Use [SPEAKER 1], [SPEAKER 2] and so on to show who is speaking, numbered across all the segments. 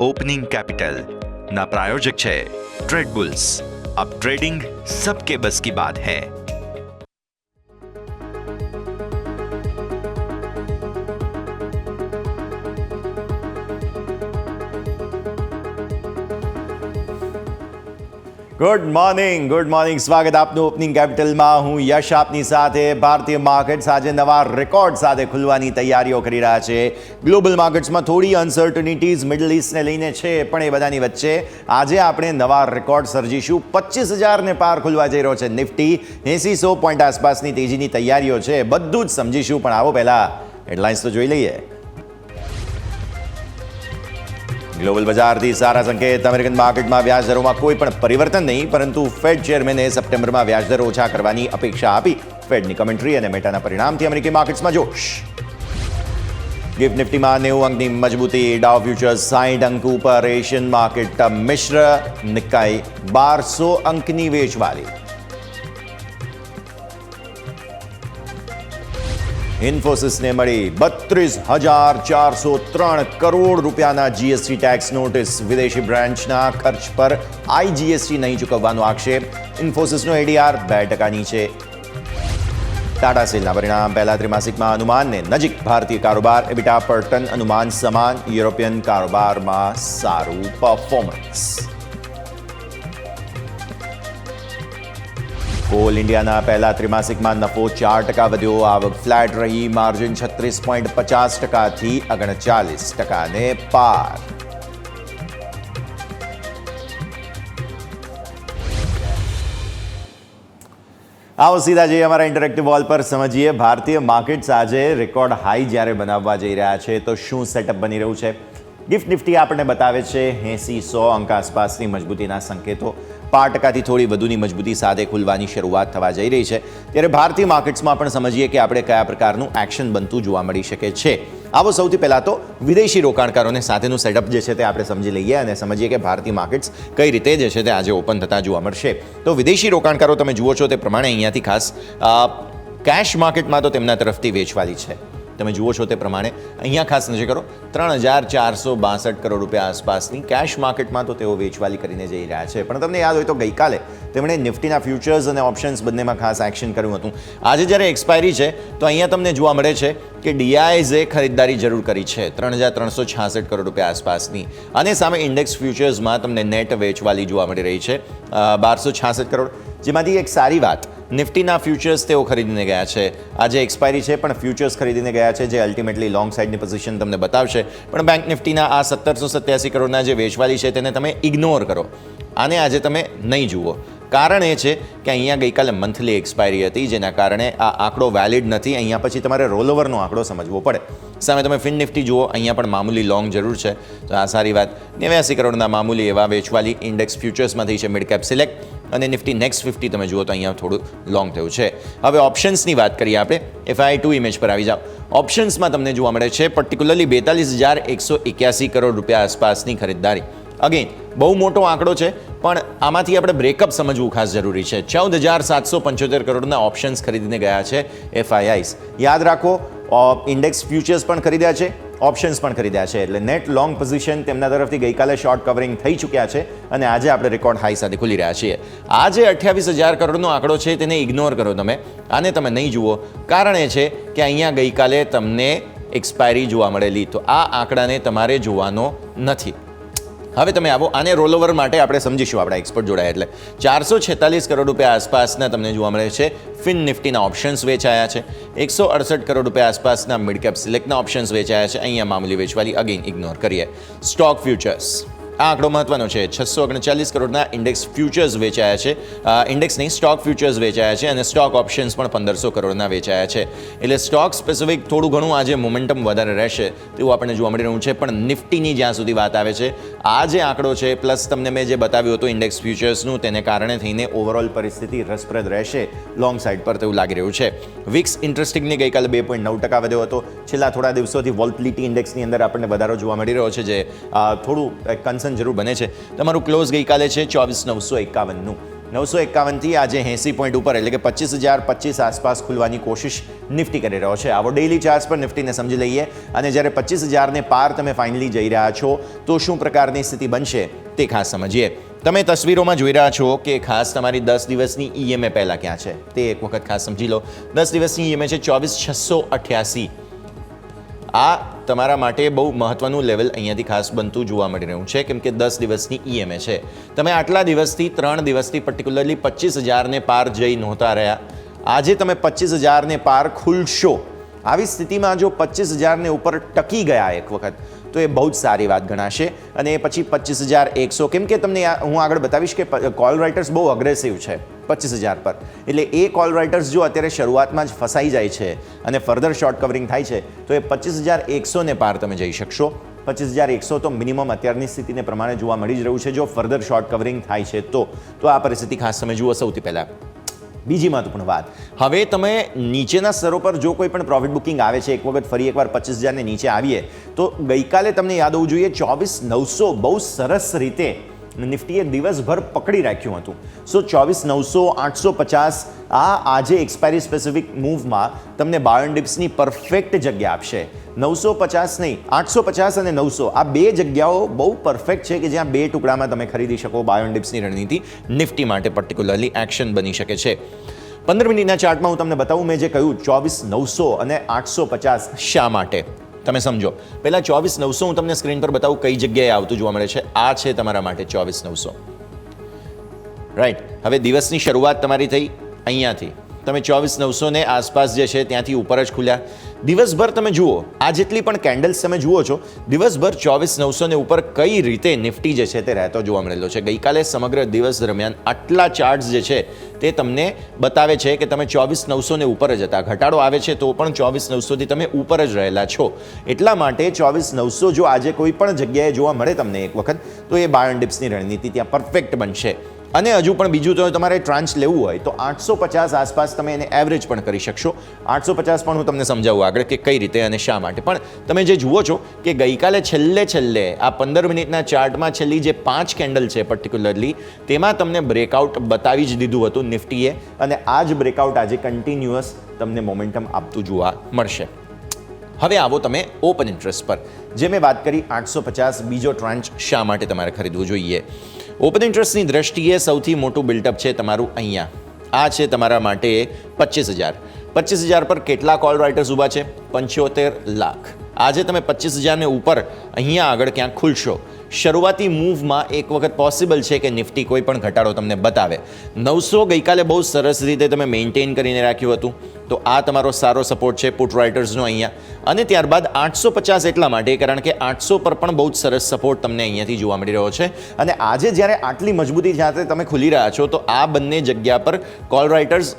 [SPEAKER 1] Opening capital ना प्रायोजक है ट्रेड बुल्स। अब ट्रेडिंग सबके बस की बात है।
[SPEAKER 2] ગુડ મોર્નિંગ સ્વાગત આપનું ઓપનિંગ કેપિટલમાં. હું યશ આપની સાથે. ભારતીય માર્કેટ્સ આજે નવા રેકોર્ડ સાથે ખુલવાની તૈયારીઓ કરી રહ્યા છે. ગ્લોબલ માર્કેટ્સમાં થોડી અનસર્ટનિટીઝ મિડલ ઇસ્ટને લઈને છે, પણ એ બધાની વચ્ચે આજે આપણે નવા રેકોર્ડ સર્જીશું. 25,000ને પાર ખુલવા જઈ રહ્યો છે નિફ્ટી. 80-100 પોઈન્ટ આસપાસની તેજીની તૈયારીઓ છે. બધું જ સમજીશું, પણ આવો પહેલા હેડલાઇન્સ તો જોઈ લઈએ. ગ્લોબલ બજારથી સારા સંકેત. અમેરિકન માર્કેટમાં વ્યાજદરોમાં કોઈ પણ પરિવર્તન નહીં, પરંતુ ફેડ ચેરમેને સપ્ટેમ્બરમાં વ્યાજદરો ઓછા કરવાની અપેક્ષા આપી. ફેડની કમેન્ટ્રી અને મેટાના પરિણામથી અમેરિકી માર્કેટ્સમાં જોશ. ગિફ્ટ નિફ્ટીમાં 90 અંકની મજબૂતી. ડાઉ ફ્યુચર્સ 60 અંક ઉપર. એશિયન માર્કેટ મિશ્ર. નિક્કાઈ 1200 અંકની વેચવાલી. ઇન્ફોસિસને મળી 32,403 કરોડ રૂપિયાના જીએસટી ટેક્સ નોટિસ. વિદેશી બ્રાન્ચના ખર્ચ પર આઈજીએસટી નહીં ચૂકવવાનો આક્ષેપ. ઇન્ફોસિસનો એડીઆર 2% નીચે. ટાટા સ્ટીલના પરિણામ પહેલા ત્રિમાસિકમાં અનુમાનને નજીક. ભારતીય કારોબાર એબિટા પર ટન અનુમાન સમાન. યુરોપિયન કારોબારમાં સારું પરફોર્મન્સ. કોલ ઇન્ડિયાના પહેલા ત્રિમાસિકમાં નફો 4% વધ્યો. આવક ફ્લેટ રહી. માર્જિન 36.50%થી 39%ને પાર. આવો સીધા જઈએ અમારા ઇન્ટરેક્ટિવ વોલ પર. સમજીએ ભારતીય માર્કેટ્સ આજે રેકોર્ડ હાઈ જ્યારે બનાવવા જઈ રહ્યા છે, તો શું સેટઅપ બની રહ્યું છે. ગિફ્ટ નિફ્ટી આપણને બતાવે છે 80-100 અંક આસપાસની મજબૂતીના સંકેતો. 5%થી થોડી વધુની મજબૂતી સાથે ખુલવાની શરૂઆત થવા જઈ રહી છે. ત્યારે ભારતીય માર્કેટ્સમાં પણ સમજીએ કે આપણે કયા પ્રકારનું એક્શન બનતું જોવા મળી શકે છે. આવો સૌથી પહેલાં તો વિદેશી રોકાણકારોને સાથેનું સેટઅપ જે છે તે આપણે સમજી લઈએ અને સમજીએ કે ભારતીય માર્કેટ્સ કઈ રીતે જે છે તે આજે ઓપન થતા જોવા મળશે. તો વિદેશી રોકાણકારો તમે જુઓ છો તે પ્રમાણે અહીંયાથી ખાસ કેશ માર્કેટમાં તો તેમના તરફથી વેચવાલી છે. તમે જુઓ છો તે પ્રમાણે અહીંયા ખાસ નજર કરો 3,462 કરોડ રૂપિયા આસપાસની કેશ માર્કેટમાં તો તેઓ વેચવાલી કરીને જઈ રહ્યા છે. પણ તમને યાદ હોય તો ગઈકાલે તેમણે નિફ્ટીના ફ્યુચર્સ અને ઓપ્શન્સ બંનેમાં ખાસ એક્શન કર્યું હતું. આજે જ્યારે એક્સપાયરી છે તો અહીંયા તમને જોવા મળે છે કે ડીઆઈઝે ખરીદદારી જરૂર કરી છે 3,366 કરોડ રૂપિયા આસપાસની. અને સામે ઇન્ડેક્સ ફ્યુચર્સમાં તમને નેટ વેચવાલી જોવા મળી રહી છે 1,266 કરોડ. જેમાંથી એક સારી વાત, નિફ્ટીના ફ્યુચર્સ તેઓ ખરીદીને ગયા છે. આજે એક્સપાયરી છે પણ ફ્યુચર્સ ખરીદીને ગયા છે, જે અલ્ટિમેટલી લોંગ સાઇડની પોઝિશન તમને બતાવશે. પણ બેંક નિફ્ટીના આ 1,787 કરોડના જે વેચવાલી છે તેને તમે ઇગ્નોર કરો. આને આજે તમે નહીં જુઓ. કારણ એ છે કે અહીંયા ગઈકાલે મંથલી એક્સપાયરી હતી, જેના કારણે આ આંકડો વેલિડ નથી. અહીંયા પછી તમારે રોલઓવરનો આંકડો સમજવો પડે. સામે તમે ફિન નિફ્ટી જુઓ, અહીંયા પણ મામૂલી લોંગ જરૂર છે. તો આ સારી વાત. 89 કરોડના મામૂલી એવા વેચવાલી ઇન્ડેક્સ ફ્યુચર્સમાં થઈ છે મિડ કેપ સિલેક્ટ. અને નિફ્ટી નેક્સ્ટ 50 તમે જુઓ તો અહીંયા થોડું લોંગ થયું છે. હવે ઓપ્શન્સની વાત કરીએ આપણે. FI2 ઇમેજ પર આવી જાઓ. ઓપ્શન્સમાં તમને જોવા મળે છે પર્ટિક્યુલરલી 42,181 કરોડ રૂપિયા આસપાસની ખરીદદારી. અગેન બહુ મોટો આંકડો છે, પણ આમાંથી આપણે બ્રેકઅપ સમજવું ખાસ જરૂરી છે. 14,775 કરોડના ઓપ્શન્સ ખરીદીને ગયા છે FIIs. યાદ રાખો, ઇન્ડેક્સ ફ્યુચર્સ પણ ખરીદ્યા છે, ઓપ્શન્સ પણ ખરીદ્યા છે. એટલે નેટ લોંગ પોઝિશન તેમના તરફથી ગઈકાલે શોર્ટ કવરિંગ થઈ ચૂક્યા છે અને આજે આપણે રેકોર્ડ હાઈ સાથે ખુલી રહ્યા છીએ. આ જે 28,000 કરોડનો આંકડો છે તેને ઇગ્નોર કરો તમે. આને તમે નહીં જુઓ. કારણ એ છે કે અહીંયા ગઈકાલે તમને એક્સપાયરી જોવા મળેલી, તો આ આંકડાને તમારે જોવાનો નથી. હવે તમે આવો, આને રોલઓવર માટે આપણે સમજીશું. આપણા એક્સપર્ટ જોડાયા એટલે 446 કરોડ રૂપિયા આસપાસના તમને જોવા મળે છે ફિન નિફ્ટીના ઓપ્શન્સ વેચાયા છે. 168 કરોડ રૂપિયા આસપાસના મિડ કેપ સિલેક્ટના ઓપ્શન્સ વેચાયા છે. અહીંયા મામૂલી વેચવાલી અગેન ઇગ્નોર કરીએ. સ્ટોક ફ્યુચર્સ, આ આંકડો મહત્વનો છે. 639 કરોડના ઇન્ડેક્સ ફ્યુચર્સ વેચાયા છે. ઇન્ડેક્સ નહીં, સ્ટોક ફ્યુચર્સ વેચાયા છે. અને સ્ટોક ઓપ્શન્સ પણ 1,500 કરોડના વેચાયા છે. એટલે સ્ટોક સ્પેસિફિક થોડું ઘણું આજે મોમેન્ટમ વધારે રહેશે તેવું આપણને જોવા મળી રહ્યું છે. પણ નિફ્ટીની જ્યાં સુધી વાત આવે છે, આ જે આંકડો છે પ્લસ તમને મેં જે બતાવ્યું હતું ઇન્ડેક્સ ફ્યુચર્સનું, તેને કારણે થઈને ઓવરઓલ પરિસ્થિતિ રસપ્રદ રહેશે લોંગ સાઇડ પર તેવું લાગી રહ્યું છે. વિક્સ ઇન્ટરેસ્ટિંગની ગઈકાલે 2.9% વધ્યો હતો. છેલ્લા થોડા દિવસોથી વોલ્ટિલિટી ઇન્ડેક્સની અંદર આપણને વધારો જોવા મળી રહ્યો છે, જે થોડું જરૂર બને છે. તમારું ક્લોઝ ગઈકાલે છે 24,951નું. 951થી આજે 80 પોઈન્ટ ઉપર એટલે કે 25,025 આસપાસ ખુલવાની કોશિશ નિફ્ટી કરી રહ્યો છે. આવો ડેઇલી ચાર્ટ પર નિફ્ટીને સમજી લઈએ અને જ્યારે 25,000ને પાર તમે ફાઇનલી જઈ રહ્યા છો તો શું પ્રકારની સ્થિતિ બનશે તે ખાસ સમજીએ. તમે તસવીરોમાં જોઈ રહ્યા છો કે ખાસ તમારી 10 દિવસની EMA પહેલાં ક્યાં છે તે એક વખત ખાસ સમજી લો. 10 દિવસની EMA છે 24,688. આ તમારા માટે બહુ મહત્વનું લેવલ અહીંયાથી ખાસ બનતું જોવા મળી રહ્યું છે કેમ કે 10 દિવસની EMA છે. તમે આટલા દિવસથી 3 દિવસથી પર્ટિક્યુલરલી 25,000ને પાર જઈ નહોતા રહ્યા. આજે તમે 25,000ને પાર ખુલશો. આવી સ્થિતિમાં જો 25,000ને ઉપર ટકી ગયા એક વખત તો એ બહુ જ સારી વાત ગણાશે. અને એ પછી 25,100 કેમ કે તમને હું આગળ બતાવીશ કે કોલ રાઇટર્સ બહુ અગ્રેસિવ છે 25,000 પર. એટલે એ કોલ રાઇટર્સ જો અત્યારે શરૂઆતમાં જ ફસાઈ જાય છે અને ફર્ધર શોર્ટ કવરિંગ થાય છે તો એ 25,100ને પાર તમે જઈ શકશો. 25,100 તો મિનિમમ અત્યારની સ્થિતિને પ્રમાણે જોવા મળી જ રહ્યું છે જો ફર્ધર શોર્ટ કવરિંગ થાય છે તો આ પરિસ્થિતિ ખાસ તમે જુઓ. સૌથી પહેલાં બીજી મહત્વપૂર્ણ વાત, હવે તમે નીચેના સ્તરો પર જો કોઈ પણ પ્રોફિટ બુકિંગ આવે છે એક વખત ફરી એકવાર 25,000ને નીચે આવીએ તો ગઈકાલે તમને યાદ હોવું જોઈએ 24,900 બહુ સરસ રીતે નિફ્ટીએ દિવસભર પકડી રાખ્યું હતું. 24,900 850 આજે એક્સપાયરી સ્પેસિફિક મૂવમાં તમને 52 ડિપ્સની પરફેક્ટ જગ્યા આપશે. 950 નહીં, 850 અને 900 આ બે જગ્યાઓ બહુ પરફેક્ટ છે કે જ્યાં બે ટુકડામાં તમે ખરીદી શકો. 52 ડિપ્સની રણનીતિ નિફ્ટી માટે પર્ટિક્યુલરલી એક્શન બની શકે છે. 15 મિનિટના ચાર્ટમાં હું તમને બતાવું મેં જે કહ્યું 24,900 અને 850 શા માટે તમે સમજો. પહેલાં 24,900 હું તમને સ્ક્રીન પર બતાવું કઈ જગ્યાએ આવતું જોવા મળે છે. આ છે તમારા માટે 24,900. રાઈટ. હવે દિવસની શરૂઆત તમારી થઈ અહીંયાથી. તમે 24,900ને આસપાસ જે છે ત્યાંથી ઉપર જ ખુલ્યા. દિવસભર તમે જુઓ આ જેટલી પણ કેન્ડલ્સ તમે જુઓ છો દિવસભર 24,900ને ઉપર કઈ રીતે નિફ્ટી જે છે તે રહેતો જોવા મળેલો છે. ગઈકાલે સમગ્ર દિવસ દરમિયાન આટલા ચાર્ટ્સ જે છે તે તમને બતાવે છે કે તમે 24,900ને ઉપર જ હતા. ઘટાડો આવે છે તો પણ 24,900થી તમે ઉપર જ રહેલા છો. એટલા માટે 24,900 જો આજે કોઈ પણ જગ્યાએ જોવા મળે તમને એક વખત તો એ 52 ડિપ્સની રણનીતિ ત્યાં પરફેક્ટ બનશે. અને હજુ પણ બીજું તો તમારે ટ્રાન્ચ લેવું હોય તો 850 આસપાસ તમે એને એવરેજ પણ કરી શકશો. 850 પણ હું તમને સમજાવું આગળ કે કઈ રીતે અને શા માટે. પણ તમે જે જુઓ છો કે ગઈકાલે છેલ્લે આ 15 મિનિટના ચાર્ટમાં છેલ્લી જે 5 કેન્ડલ છે પર્ટિક્યુલરલી તેમાં તમને બ્રેકઆઉટ બતાવી જ દીધું હતું નિફ્ટીએ અને આ જ બ્રેકઆઉટ આજે કન્ટિન્યુઅસ તમને મોમેન્ટમ આપતું જોવા મળશે. હવે આવો તમે ઓપન ઇન્ટરેસ્ટ પર જે મેં વાત કરી 850 બીજો ટ્રાન્ચ શા માટે તમારે ખરીદવું જોઈએ. ઓપન ઇન્ટરેસ્ટની દ્રષ્ટિએ સૌથી મોટું બિલ્ટઅપ છે તમારું અહીંયા. આ છે તમારા માટે 25,000. 25,000 પર કેટલા કોલ રાઇટર્સ ઊભા છે? 75 લાખ. આજે તમે 25,000ને ઉપર અહીંયા આગળ ક્યાંક ખુલશો. શરૂઆતી મૂવમાં એક વખત પોસિબલ છે કે નિફ્ટી કોઈ પણ ઘટાડો તમને બતાવે. 900 ગઈકાલે બહુ સરસ રીતે તમે મેન્ટેન કરીને રાખ્યું હતું તો આ તમારો સારો સપોર્ટ છે પુટ રાઇટર્સનો અહીંયા. અને ત્યારબાદ 850 એટલા માટે કારણ કે 800 પર પણ બહુ જ સરસ સપોર્ટ તમને અહીંયાથી જોવા મળી રહ્યો છે. અને આજે જ્યારે આટલી મજબૂતી સાથે તમે ખુલી રહ્યા છો તો આ બંને જગ્યા પર કોલ રાઇટર્સ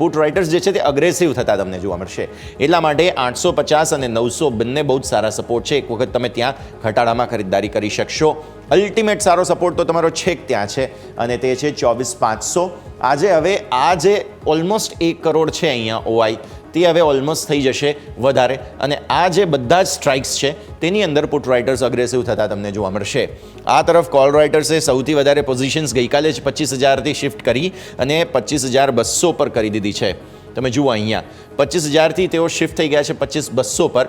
[SPEAKER 2] પુટ રાઇટર્સ જે છે તે અગ્રેસિવ થતા તમને જોવા મળશે. એટલા માટે 850 અને 900 બંને બહુ જ સારા સપોર્ટ છે. એક વખત તમે ત્યાં ઘટાડામાં ખરીદદારી કરી શકશો. અલ્ટિમેટ સારો સપોર્ટ તો તમારો છેક ત્યાં છે અને તે છે 24,500. આજે હવે આ જે ઓલમોસ્ટ 1 કરોડ છે અહીંયા OI તે હવે ઓલમોસ્ટ થઈ જશે વધારે. અને આ જે બધા જ સ્ટ્રાઇક્સ છે તેની અંદર પુટ રાઇટર્સ અગ્રેસિવ થતા તમને જોવા મળશે. આ તરફ કોલ રાઇટર્સે સૌથી વધારે પોઝિશન્સ ગઈકાલે જ 25,000થી શિફ્ટ કરી અને 25,200 પર કરી દીધી છે. તમે જુઓ અહીંયા 25,000થી તેઓ શિફ્ટ થઈ ગયા છે 25,200 પર.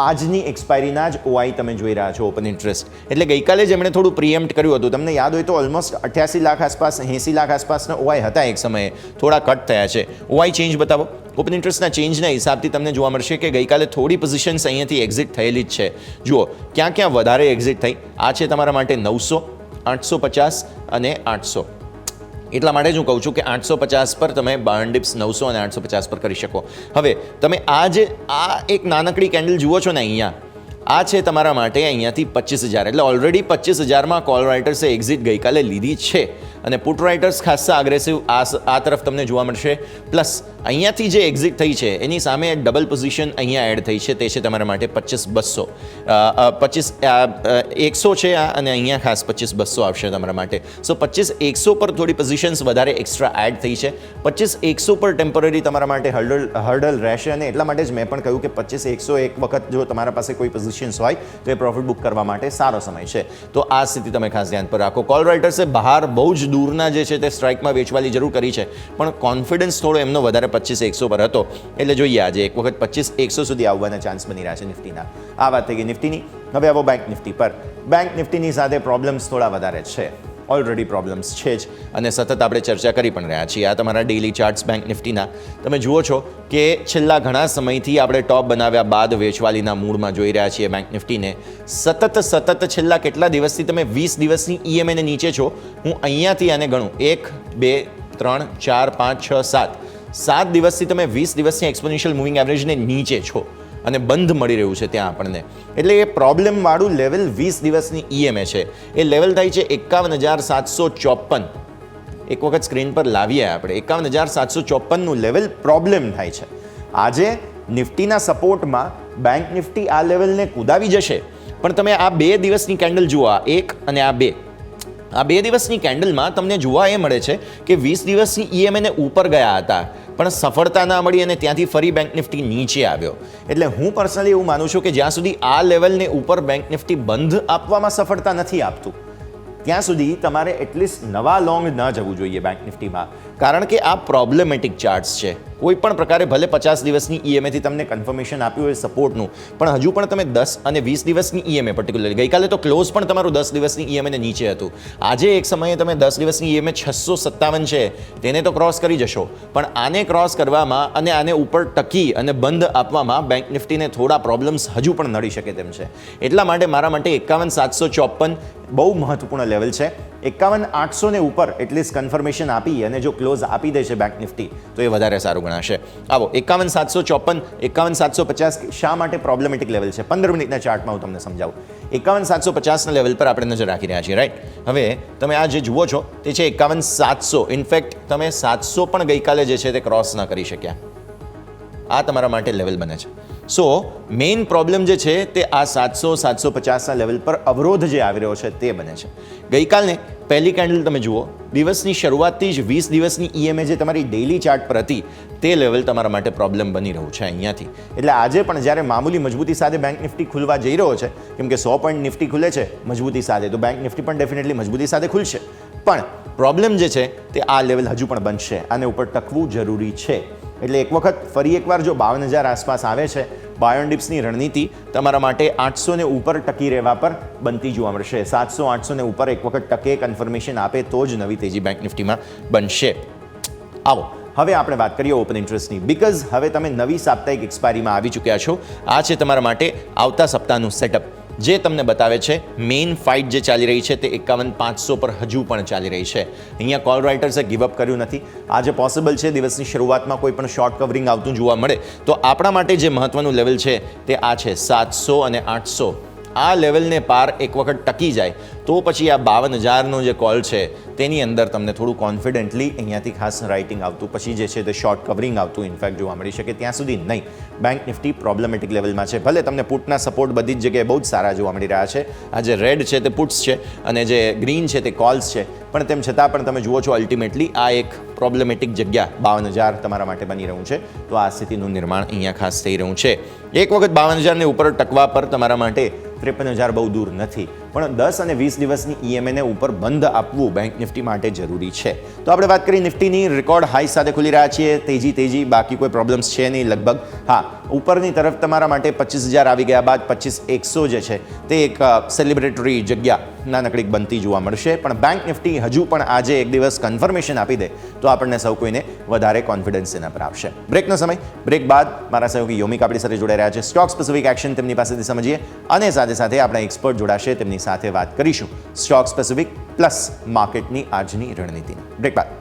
[SPEAKER 2] આજની એક્સપાયરીના જ OI તમે જોઈ રહ્યા છો ઓપન ઇન્ટરેસ્ટ. એટલે ગઈકાલે જ એમણે થોડું પ્રિએમ્પ્ટ કર્યું હતું. તમને યાદ હોય તો ઓલમોસ્ટ 88 લાખ આસપાસ 80 લાખ આસપાસના OI હતા એક સમયે. થોડા કટ થયા છે. OI ચેન્જ બતાવો. ઓપન ઇન્ટરેસ્ટના ચેન્જના હિસાબથી તમને જોવા મળશે કે ગઈકાલે થોડી પોઝિશન્સ અહીંયાથી એક્ઝિટ થયેલી જ છે. જુઓ ક્યાં ક્યાં વધારે એક્ઝિટ થઈ. આ છે તમારા માટે 900, 850 અને 800. એટલા માટે જ હું કહું છું કે 850 પર તમે 52 ડિપ્સ 900 અને 850 પર કરી શકો. હવે તમે આ એક નાનકડી કેન્ડલ જુઓ છો ને અહીંયા, આ છે તમારા માટે અહીંયાથી 25,000. એટલે ઓલરેડી 25,000માં કોલ રાઇટર્સે એક્ઝિટ ગઈકાલે લીધી છે અને પુટ રાઇટર્સ ખાસા અગ્રેસિવ આ તરફ તમને જોવા મળશે. પ્લસ અહીંયાથી જે એક્ઝિટ થઈ છે એની સામે ડબલ પોઝિશન અહીંયા એડ થઈ છે તે છે તમારા માટે 25,200. 100 છે આ અને અહીંયા ખાસ 25,200 આવશે તમારા માટે. સો 25,100 પર થોડી પોઝિશન્સ વધારે એક્સ્ટ્રા એડ થઈ છે. 25,100 પર ટેમ્પરરી તમારા માટે હર્ડલ રહેશે અને એટલા માટે જ મેં પણ કહ્યું કે 25,100 એક વખત જો તમારા પાસે કોઈ પોઝિશન્સ હોય તો એ પ્રોફિટ બુક કરવા માટે સારો સમય છે. તો આ સ્થિતિ તમે ખાસ ધ્યાન પર રાખો. કોલ રાઇટર્સે બહાર બહુ જ દૂરના જે છે તે સ્ટ્રાઇકમાં વેચવાની જરૂર કરી છે, પણ કોન્ફિડન્સ થોડો એમનો વધારે 25,100 પર હતો, એટલે જોઈએ આજે એક વખત 25,100 સુધી આવવાના ચાન્સ બની રહ્યા છે નિફ્ટીના. આ વાત થઈ ગઈ નિફ્ટીની. હવે આવો બેંક નિફ્ટી પર. બેંક નિફ્ટીની સાથે પ્રોબ્લેમ્સ થોડા વધારે છે, ઓલરેડી પ્રોબ્લેમ્સ છે જ, અને સતત આપણે ચર્ચા કરી પણ રહ્યા છીએ. આ તમારા ડેઇલી ચાર્ટ્સ બેંક નિફ્ટીના તમે જુઓ છો કે છેલ્લા ઘણા સમયથી આપણે ટોપ બનાવ્યા બાદ વેચવાલીના મૂડમાં જોઈ રહ્યા છીએ બેંક નિફ્ટીને. સતત છેલ્લા કેટલા દિવસથી તમે 20 દિવસની EMA ને નીચે છો. હું અહીંયાથી આને ગણું 1 2 3 4 5 6 7 દિવસથી તમે 20 દિવસની એક્સપોનેન્શિયલ મૂવિંગ એવરેજને નીચે છો અને બંધ મળી રહ્યું છે ત્યાં આપણને. એટલે એ પ્રોબ્લેમવાળું લેવલ 20 દિવસની EMA છે. એ લેવલ થાય છે 51,754. એક વખત સ્ક્રીન પર લાવીએ આપણે. 51,754નું લેવલ પ્રોબ્લેમ થાય છે. આજે નિફ્ટીના સપોર્ટમાં બેંક નિફ્ટી આ લેવલને કૂદાવી જશે, પણ તમે આ 2 દિવસની કેન્ડલ જુઓ, આ 1 અને આ 2. આ 2 દિવસની કેન્ડલમાં તમને જોવા એ મળે છે કે 20 દિવસની EMA ને ઉપર ગયા હતા, પણ સફળતા ના મળી અને ત્યાંથી ફરી બેંક નિફ્ટી નીચે આવ્યો. એટલે હું પર્સનલી એવું માનું છું કે જ્યાં સુધી આ લેવલને ઉપર બેંક નિફ્ટી બંધ આપવામાં સફળતા નથી આપતું, ત્યાં સુધી તમારે એટલીસ્ટ નવા લોંગ ન જવું જોઈએ બેંક નિફ્ટીમાં, કારણ કે આ પ્રોબ્લેમેટિક ચાર્ટ્સ છે. કોઈ પણ પ્રકારે ભલે 50 દિવસની EMA થી તમને કન્ફર્મેશન આપ્યું હોય સપોર્ટનું, પણ હજુ પણ તમે 10 અને 20 દિવસની EMA પર્ટિક્યુલરલી, ગઈકાલે તો ક્લોઝ પણ તમારું 10 દિવસની EMA ને નીચે હતું. આજે એક સમયે તમે 10 દિવસની EMA 657 છે તેને તો ક્રોસ કરી જશો, પણ આને ક્રોસ કરવામાં અને આને ઉપર ટકી અને બંધ આપવામાં બેંક નિફ્ટીને થોડા પ્રોબ્લેમ્સ હજુ પણ નડી શકે તેમ છે. એટલા માટે મારા માટે 51,754 બહુ મહત્વપૂર્ણ લેવલ છે. 51,800 ને ઉપર એટલીસ્ટ કન્ફર્મેશન આપી અને જો ક્લોઝ આપી દે છે બેંક નિફ્ટી તો એ વધારે સારું ગણાશે. આવો 51,754, 51,750 શા માટે પ્રોબ્લેમેટિક લેવલ છે 15 મિનિટના ચાર્ટમાં હું તમને સમજાવું. 51,750ના લેવલ પર આપણે નજર રાખી રહ્યા છીએ, રાઈટ. હવે તમે આ જે જુઓ છો તે છે 51,700. ઇનફેક્ટ તમે 700 પણ ગઈકાલે જે છે તે ક્રોસ ન કરી શક્યા. આ તમારા માટે લેવલ બને છે. સો મેઇન પ્રોબ્લેમ જે છે તે આ 700-750ના લેવલ પર અવરોધ જે આવી રહ્યો છે તે બને છે. ગઈકાલને પહેલી કેન્ડલ તમે જુઓ, દિવસની શરૂઆતથી જ 20 દિવસની EMA જે તમારી ડેઇલી ચાર્ટ પર હતી તે લેવલ તમારા માટે પ્રોબ્લેમ બની રહ્યું છે અહીંયાથી. એટલે આજે પણ જ્યારે મામૂલી મજબૂતી સાથે બેંક નિફ્ટી ખુલવા જઈ રહ્યો છે, કેમ કે 100 પોઈન્ટ નિફ્ટી ખુલે છે મજબૂતી સાથે, તો બેંક નિફ્ટી પણ ડેફિનેટલી મજબૂતી સાથે ખુલશે. પણ પ્રોબ્લેમ જે છે તે આ લેવલ હજુ પણ બનશે, આને ઉપર ટકવું જરૂરી છે. એટલે એક વખત ફરી એકવાર જો 52,000 આસપાસ આવે છે, બાય ઓન ડિપ્સની રણનીતિ તમારા માટે 800 ને ઉપર ટકી રહેવા પર બનતી જોવા મળશે. 700-800 ને ઉપર એક વખત ટકે કન્ફર્મેશન આપે તો જ નવી તેજી બેંક નિફ્ટીમાં બનશે. આવો હવે આપણે વાત કરીએ ઓપન ઇન્ટરેસ્ટની, બીકોઝ હવે તમે નવી સાપ્તાહિક એક્સપાયરીમાં આવી ચૂક્યા છો. આ છે તમારા માટે આવતા સપ્તાહનું સેટઅપ, જે તમને બતાવે છે મેઇન ફાઇટ જે ચાલી રહી છે તે 51,500 પર હજુ પણ ચાલી રહી છે. અહીંયા કોલ રાઇટર્સે ગિવઅપ કર્યું નથી. આજે પોસિબલ છે દિવસની શરૂઆતમાં કોઈ પણ શોર્ટ કવરિંગ આવતું જોવા મળે, તો આપણા માટે જે મહત્વનું લેવલ છે તે આ છે 700 અને 800. આ લેવલને પાર એક વખત ટકી જાય તો પછી આ 52,000નો જે કોલ છે તેની અંદર તમને થોડું કોન્ફિડન્ટલી અહીંયાથી ખાસ રાઇટિંગ આવતું, પછી જે છે તે શોર્ટ કવરિંગ આવતું ઇનફેક્ટ જોવા મળી શકે. ત્યાં સુધી નહીં. બેંક નિફ્ટી પ્રોબ્લેમેટિક લેવલમાં છે. ભલે તમને પુટના સપોર્ટ બધી જ જગ્યાએ બહુ જ સારા જોવા મળી રહ્યા છે. આ જે રેડ છે તે પુટ્સ છે અને જે ગ્રીન છે તે કોલ્સ છે, પણ તેમ છતાં પણ તમે જુઓ છો અલ્ટિમેટલી આ એક પ્રોબ્લેમેટિક જગ્યા 52,000 તમારા માટે બની રહ્યું છે. તો આ સ્થિતિનું નિર્માણ અહીંયા ખાસ થઈ રહ્યું છે. એક વખત 52,000ને ઉપર ટકવા પર તમારા માટે 53,000 બહુ દૂર નથી, પણ 10 અને 20 દિવસની EMA ને ઉપર બંધ આપવું બેંક નિફ્ટી માટે જરૂરી છે. તો આપણે વાત કરીએ નિફ્ટીની. રેકોર્ડ હાઈ સાથે ખુલી રહ્યા છીએ. તેજી, બાકી કોઈ પ્રોબ્લેમ્સ છે નહીં લગભગ. હા, ઉપરની તરફ તમારા માટે 25,000 આવી ગયા બાદ 25,100 જે છે તે એક સેલિબ્રેટરી જગ્યા નાનકડી બનતી જોવા મળશે. પણ બેંક નિફ્ટી હજુ પણ આજે એક દિવસ કન્ફર્મેશન આપી દે તો આપણને સૌ કોઈને વધારે કોન્ફિડન્સ એના પર આવશે. બ્રેકનો સમય. બ્રેક બાદ મારા સહયોગી યોમિક આપણી સાથે જોડાઈ રહ્યા છે. સ્ટોક સ્પેસિફિક એક્શન તેમની પાસેથી સમજીએ અને સાથે સાથે આપણા એક્સપર્ટ જોડાશે, તેમની સાથે વાત કરીશું સ્ટોક સ્પેસિફિક પ્લસ માર્કેટની આજની રણનીતિની. બ્રેક બાદ.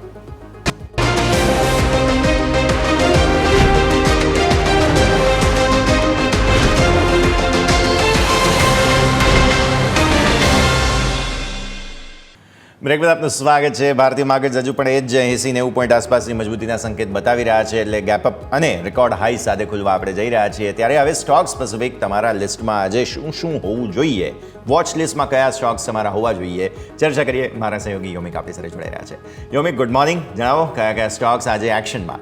[SPEAKER 2] બ્રેક બાદ આપનું સ્વાગત છે. ભારતીય માર્કેટ હજુ પણ એ જ 80-90 પોઈન્ટ આસપાસની મજબૂતીના સંકેત બતાવી રહ્યા છે, એટલે ગેપઅપ અને રેકોર્ડ હાઈ સાથે ખુલવા આપણે જઈ રહ્યા છીએ. ત્યારે હવે સ્ટોક સ્પેસિફિક તમારા લિસ્ટમાં આજે શું હોવું જોઈએ, વોચ લિસ્ટમાં કયા સ્ટોક્સ તમારા હોવા જોઈએ, ચર્ચા કરીએ. મારા સહયોગી યોમિક આપણી સાથે જોડાઈ રહ્યા છે. યોમિક, ગુડ મોર્નિંગ. જણાવો કયા કયા સ્ટોક્સ આજે એક્શનમાં.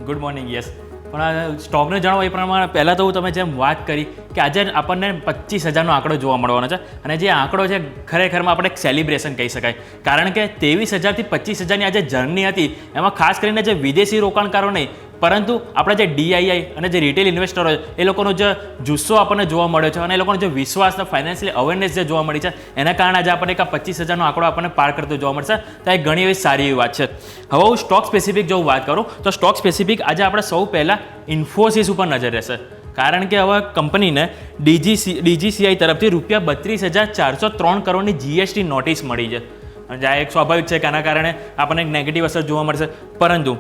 [SPEAKER 3] Good morning. યસ, પણ આ સ્ટોકને જાણો એ પ્રમાણે પહેલાં તો તમે જેમ વાત કરી કે આજે આપણને 25,000નો આંકડો જોવા મળવાનો છે અને જે આંકડો છે ખરેખરમાં આપણે એક સેલિબ્રેશન કહી શકાય, કારણ કે 23,000થી 25,000ની આ જે જર્ની હતી એમાં ખાસ કરીને જે વિદેશી રોકાણકારો નહીં પરંતુ આપણા જે ડીઆઈઆઈ અને જે રિટેલ ઇન્વેસ્ટરો છે એ લોકોનો જે જુસ્સો આપણને જોવા મળ્યો છે અને એ લોકોનો જે વિશ્વાસ અને ફાઇનાન્શિયલી અવેરનેસ જે જોવા મળી છે એના કારણે આજે આપણને એક 25,000નો આંકડો આપણને પાર કરતો જોવા મળશે. તો એ ઘણી એવી સારી એવી વાત છે. હવે હું સ્ટોક સ્પેસિફિક જો વાત કરું તો સ્ટોક સ્પેસિફિક આજે આપણે સૌ પહેલાં ઇન્ફોસિસ ઉપર નજર રહેશે, કારણ કે હવે કંપનીને ડીજીસીઆઈ તરફથી ₹32,403 કરોડની જીએસટી નોટિસ મળી છે. અને આ એક સ્વાભાવિક છે કે આના કારણે આપણને એક નેગેટિવ અસર જોવા મળશે, પરંતુ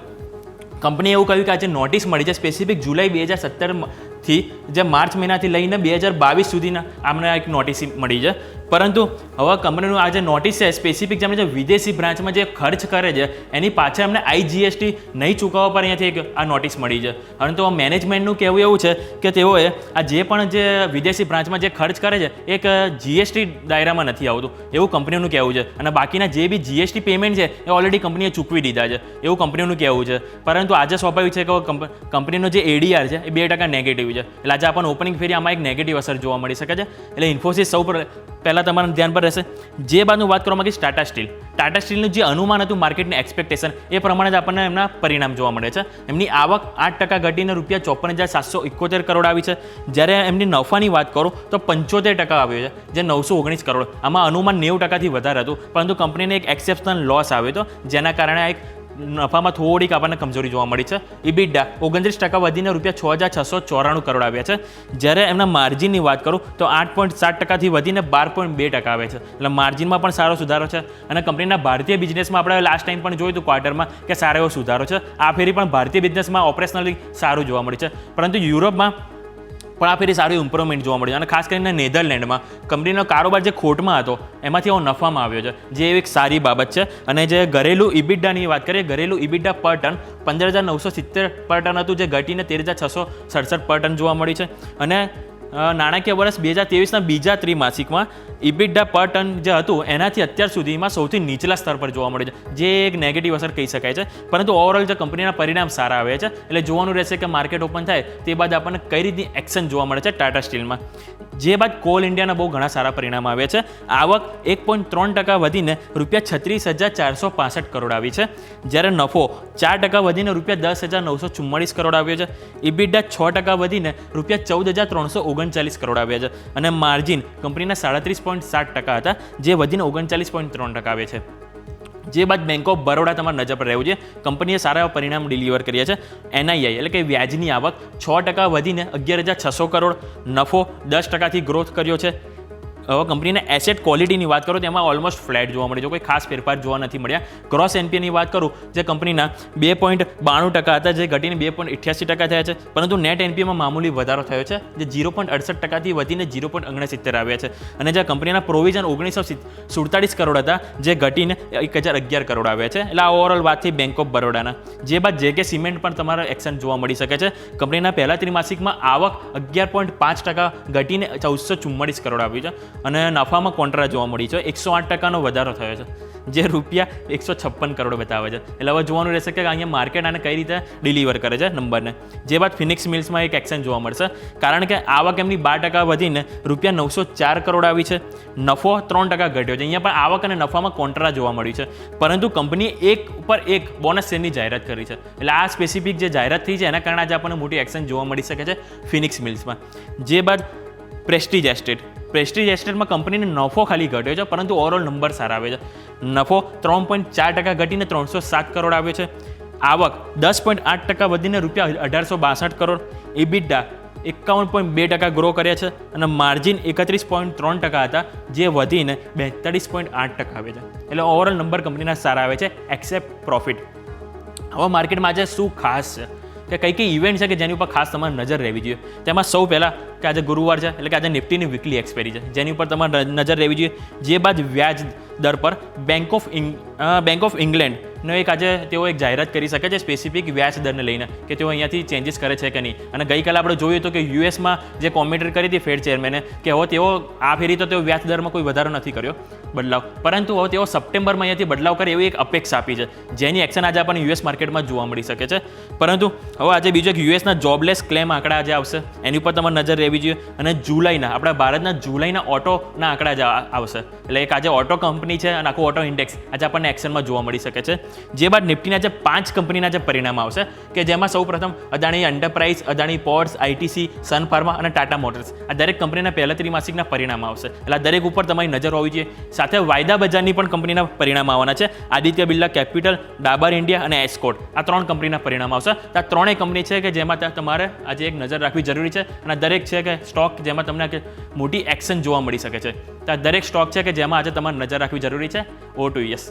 [SPEAKER 3] કંપનીએ એવું કહ્યું કે આજે નોટિસ મળી છે સ્પેસિફિક જુલાઈ 2017થી જે માર્ચ મહિનાથી લઈને 2022 સુધીના આમને એક નોટિસ મળી છે. પરંતુ હવે કંપનીનું આ જે નોટિસ છે સ્પેસિફિક જેમણે જે વિદેશી બ્રાન્ચમાં જે ખર્ચ કરે છે એની પાછળ અમને આઈજીએસટી નહીં ચૂકવવા પર અહીંયાથી એક આ નોટિસ મળી છે. પરંતુ મેનેજમેન્ટનું કહેવું એવું છે કે તેઓએ આ જે પણ જે વિદેશી બ્રાન્ચમાં જે ખર્ચ કરે છે એક જીએસટી દાયરામાં નથી આવતું એવું કંપનીનું કહેવું છે, અને બાકીના જે બી જીએસટી પેમેન્ટ છે એ ઓલરેડી કંપનીએ ચૂકવી દીધા છે એવું કંપનીનું કહેવું છે. પરંતુ આજે સ્વાભાવિક છે કે કંપનીનો જે એડીઆર છે એ 2% નેગેટિવ છે, એટલે આજે આપણને ઓપનિંગ ફેરી આમાં એક નેગેટિવ અસર જોવા મળી શકે છે. એટલે ઇન્ફોસિસ સૌ પહેલાં તમારા ધ્યાન પર રહેશે. જે બાદનું વાત કરવા માંગીશ ટાટા સ્ટીલનું જે અનુમાન હતું માર્કેટની એક્સપેક્ટેશન એ પ્રમાણે જ આપણને એમના પરિણામ જોવા મળે છે. એમની આવક 8% ઘટીને ₹54,771 કરોડ આવી છે, જ્યારે એમની નફાની વાત કરું તો 75% આવ્યો છે જે 919 કરોડ. આમાં અનુમાન 90%થી વધારે હતું, પરંતુ કંપનીને એક એક્સેપ્શનલ લોસ આવ્યો હતો જેના કારણે એક નફામાં થોડીક આપણને કમજોરી જોવા મળી છે. ઇબિડા 29% વધીને ₹6,694 કરોડ આવ્યા છે, જ્યારે એમના માર્જિનની વાત કરું તો 8.7%થી વધીને 12.2% આવે છે, એટલે માર્જિનમાં પણ સારો સુધારો છે. અને કંપનીના ભારતીય બિઝનેસમાં આપણે લાસ્ટ ટાઈમ પણ જોયું હતું ક્વાર્ટરમાં કે સારો એવો સુધારો છે. આ ફેરી પણ ભારતીય બિઝનેસમાં ઓપરેશનલી સારું જોવા મળ્યું છે, પરંતુ યુરોપમાં પણ આ ફેરી સારું ઇમ્પ્રુવમેન્ટ જોવા મળ્યું, અને ખાસ કરીને નેધરલેન્ડમાં કંપનીનો કારોબાર જે ખોટમાં હતો એમાંથી એવો નફામાં આવ્યો છે, જે એક સારી બાબત છે. અને જે ઘરેલું ઇબિડાની વાત કરીએ, ઘરેલું ઇબિડા પર ટન 15,970 પર ટન હતું, જે ઘટીને 13,667 પર ટન જોવા મળી છે. અને નાણાકીય વર્ષ 2023ના બીજા ત્રિમાસિકમાં ઇબિડા પર ટન જે હતું એનાથી અત્યાર સુધીમાં સૌથી નીચલા સ્તર પર જોવા મળે છે, જે એક નેગેટિવ અસર કહી શકાય છે. પરંતુ ઓવરઓલ જે કંપનીના પરિણામ સારા આવે છે, એટલે જોવાનું રહેશે કે માર્કેટ ઓપન થાય તે બાદ આપણને કઈ રીતની એક્શન જોવા મળે છે ટાટા સ્ટીલમાં. જે બાદ કોલ ઇન્ડિયાના બહુ ઘણા સારા પરિણામ આવ્યા છે. આવક 1.3% વધીને ₹36,465 કરોડ આવી છે, જ્યારે નફો 4% વધીને ₹10,944 કરોડ આવ્યો છે. ઇબિડા 6% વધીને ₹14,339 કરોડ આવ્યા છે, અને માર્જિન કંપનીના 37.7% હતા, જે વધીને 39.3% આવે છે. જે બાદ બેંક ઓફ બરોડા તમારે નજર પર રહેવું છે. કંપનીએ સારા એવા પરિણામ ડિલિવર કર્યા છે. એનઆઈઆઈ એટલે કે વ્યાજની આવક 6% વધીને 11,600 કરોડ, નફો 10%થી ગ્રોથ કર્યો છે. હવે કંપનીના એસેટ ક્વોલિટીની વાત કરું તો એમાં ઓલમોસ્ટ ફ્લેટ જોવા મળે છે, કોઈ ખાસ ફેરફાર જોવા નથી મળ્યા. ગ્રોસ એનપીએની વાત કરું જે કંપનીના 2.92% હતા, જે ઘટીને 2.88% થયા છે, પરંતુ નેટ એનપીએમાં મામૂલી વધારો થયો છે, જે 0.68%થી વધીને 0.69 આવ્યા છે. અને જે કંપનીના પ્રોવિઝન 1,947 કરોડ હતા, જે ઘટીને 1,011 કરોડ આવ્યા છે. એટલે આ ઓવરઓલ વાત થઈ બેંક ઓફ બરોડાના. જે બાદ જેકે સિમેન્ટ પણ તમારા એક્શન જોવા મળી શકે છે. કંપનીના પહેલા ત્રિમાસિકમાં આવક 11.5% ઘટીને 1,444 કરોડ આવી છે, અને નફામાં કોન્ટ્રા જોવા મળી છે. 108%નો વધારો થયો છે, જે ₹156 કરોડ બતાવે છે. એટલે હવે જોવાનું રહેશે કે અહીંયા માર્કેટ આને કઈ રીતે ડિલિવર કરે છે નંબરને. જે બાદ ફિનિક્સ મિલ્સમાં એક એક્શન જોવા મળશે, કારણ કે આવક એમની 12% વધીને ₹904 કરોડ આવી છે, નફો 3% ઘટ્યો છે. અહીંયા પણ આવક અને નફામાં કોન્ટ્રા જોવા મળ્યું છે, પરંતુ કંપનીએ એક ઉપર એક બોનસ શેરની જાહેરાત કરી છે. એટલે આ સ્પેસિફિક જે જાહેરાત થઈ છે એના કારણે આજે આપણને મોટી એક્શન જોવા મળી શકે છે ફિનિક્સ મિલ્સમાં. જે બાદ પ્રેસ્ટીજ એસ્ટેટમાં કંપનીને નફો ખાલી ઘટ્યો છે, પરંતુ ઓવરઓલ નંબર સારા આવે છે. નફો 3.4% ઘટીને 307 કરોડ આવ્યો છે. આવક 10.8% વધીને ₹1,862 કરોડ. ઇબિડા 51.2% ગ્રો કર્યા છે, અને માર્જિન 31.3% હતા, જે વધીને 42.8% આવે છે. એટલે ઓવરઓલ નંબર કંપનીના સારા આવે છે એક્સેપ્ટ પ્રોફિટ. હવે માર્કેટમાં આજે શું ખાસ છે કે કઈ ઇવેન્ટ છે કે જેની ઉપર ખાસ તમારે નજર રહેવી જોઈએ. તેમાં સૌ પહેલાં કે આજે ગુરુવાર છે, એટલે કે આજે નિફ્ટીની વીકલી એક્સપાયરી છે, જેની ઉપર તમારે નજર રહેવી જોઈએ. જે બાદ વ્યાજ દર પર બેંક ઓફ ઇંગ્લેન્ડ નો એક આજે તેઓ એક જાહેરાત કરી શકે છે સ્પેસિફિક વ્યાજ દરને લઈને કે તેઓ અહીંયાથી ચેન્જીસ કરે છે કે નહીં. અને ગઈકાલે આપણે જોયું હતું કે યુએસમાં જે કોમેન્ટરી કરી હતી ફેડ ચેરમેને કે હવે તેઓ આ ફેરી તો તેઓ વ્યાજ દરમાં કોઈ વધારો નથી કર્યો બદલાવ, પરંતુ હવે તેઓ સપ્ટેમ્બરમાં અહીંયાથી બદલાવ કરે એવી એક અપેક્ષા આપી છે, જેની એક્શન આજે આપણને યુએસ માર્કેટમાં જોવા મળી શકે છે. પરંતુ હવે આજે બીજો એક યુએસના જોબલેસ ક્લેમ આંકડા આજે આવશે, એની ઉપર તમારે નજર રહેવી જોઈએ. અને જુલાઈના આપણા ભારતના જુલાઈના ઓટોના આંકડા આજે આવશે, એટલે એક આજે ઓટો કંપની છે અને આખું ઓટો ઇન્ડેક્સ આજે આપણને એક્શનમાં જોવા મળી શકે છે. જે બાદ નિફ્ટીના જે 5 કંપનીના જે પરિણામ આવશે કે જેમાં સૌપ્રથમ Adani Enterprise, Adani Ports, ITC, Sun Pharma અને ટાટા મોટર્સ આ દરેક કંપનીના પહેલા ત્રિમાસિકના પરિણામ આવશે, એટલે આ દરેક ઉપર તમારી નજર હોવી જોઈએ. સાથે વાયદા બજારની પણ કંપનીના પરિણામ આવવાના છે. આદિત્ય બિરલા કેપિટલ, ડાબર ઇન્ડિયા અને એસ્કોટ આ 3 કંપનીના પરિણામ આવશે. આ 3 કંપની છે કે જેમાં તમારે આજે એક નજર રાખવી જરૂરી છે, અને દરેક છે કે સ્ટોક જેમાં તમને મોટી એક્શન જોવા મળી શકે છે. તો આ દરેક સ્ટોક છે કે જેમાં આજે તમારે નજર રાખવી જરૂરી છે. Over to yes.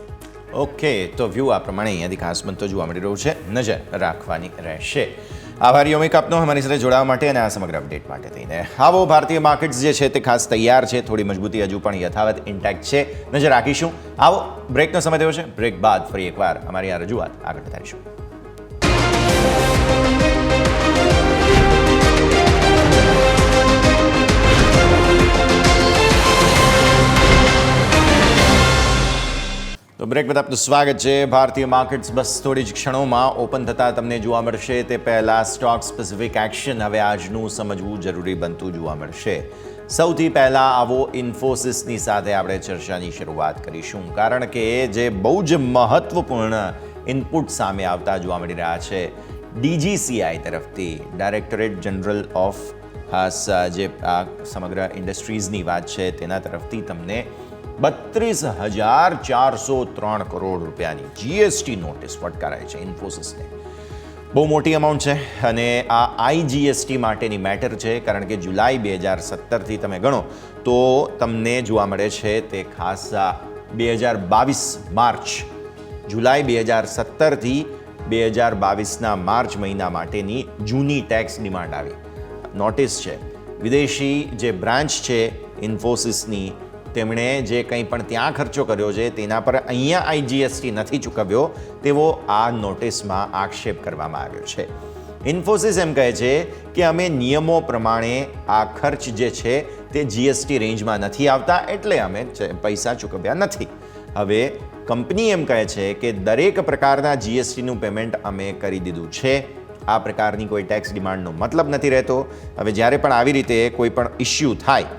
[SPEAKER 2] ઓકે, તો વ્યૂ આ પ્રમાણે અહીંયાથી ખાસ બનતો જોવા મળી રહ્યું છે, નજર રાખવાની રહેશે. આભાર યોમિક આપનો અમારી સાથે જોડાવા માટે અને આ સમગ્ર અપડેટ માટે થઈને. આવો ભારતીય માર્કેટ્સ જે છે તે ખાસ તૈયાર છે, થોડી મજબૂતી હજુ પણ યથાવત ઇન્ટેક્ટ છે, નજર રાખીશું. આવો બ્રેકનો સમય થયો છે, બ્રેક બાદ ફરી એકવાર અમારી આ રજૂઆત આગળ વધારીશું. તો બ્રેક બાદ આપનું સ્વાગત છે. ભારતીય માર્કેટ્સ બસ થોડી જ ક્ષણોમાં ઓપન થતાં તમને જોવા મળશે. તે પહેલાં સ્ટોક સ્પેસિફિક એક્શન હવે આજનું સમજવું જરૂરી બનતું જોવા મળશે. સૌથી પહેલાં આવો ઇન્ફોસિસની સાથે આપણે ચર્ચાની શરૂઆત કરીશું, કારણ કે જે બહુ જ મહત્વપૂર્ણ ઇનપુટ સામે આવતા જોવા મળી રહ્યા છે DGCI તરફથી, ડાયરેક્ટરેટ જનરલ ઓફ ખાસ જે આ સમગ્ર ઇન્ડસ્ટ્રીઝની વાત છે તેના તરફથી તમને 32,403 કરોડ રૂપિયાની જીએસટી નોટિસ ફટકારાય છે ઇન્ફોસિસને. બહુ મોટી અમાઉન્ટ છે અને આ આઈજીએસટી માટેની મેટર છે, કારણ કે જુલાઈ 2017થી તમે ગણો તો તમને જોવા મળે છે તે ખાસ 2022 માર્ચ, જુલાઈ 2017થી 2022ના માર્ચ મહિના માટેની જૂની ટેક્સ ડિમાન્ડ આવી નોટિસ છે. વિદેશી જે બ્રાન્ચ છે ઇન્ફોસિસની તેમણે જે કંઈ પણ ત્યાં ખર્ચો કર્યો છે તેના પર અહીંયા આઈજીએસટી નથી ચૂકવ્યો તેવો આ નોટિસમાં આક્ષેપ કરવામાં આવ્યો છે. ઇન્ફોસિસ એમ કહે છે કે અમે નિયમો પ્રમાણે આ ખર્ચ જે છે તે જીએસટી રેન્જમાં નથી આવતા, એટલે અમે પૈસા ચૂકવ્યા નથી. હવે કંપની એમ કહે છે કે દરેક પ્રકારના જીએસટીનું પેમેન્ટ અમે કરી દીધું છે. આ પ્રકારની કોઈ ટેક્સ ડિમાન્ડનો મતલબ નથી રહેતો. હવે જ્યારે પણ આવી રીતે કોઈ પણ ઇસ્યુ થાય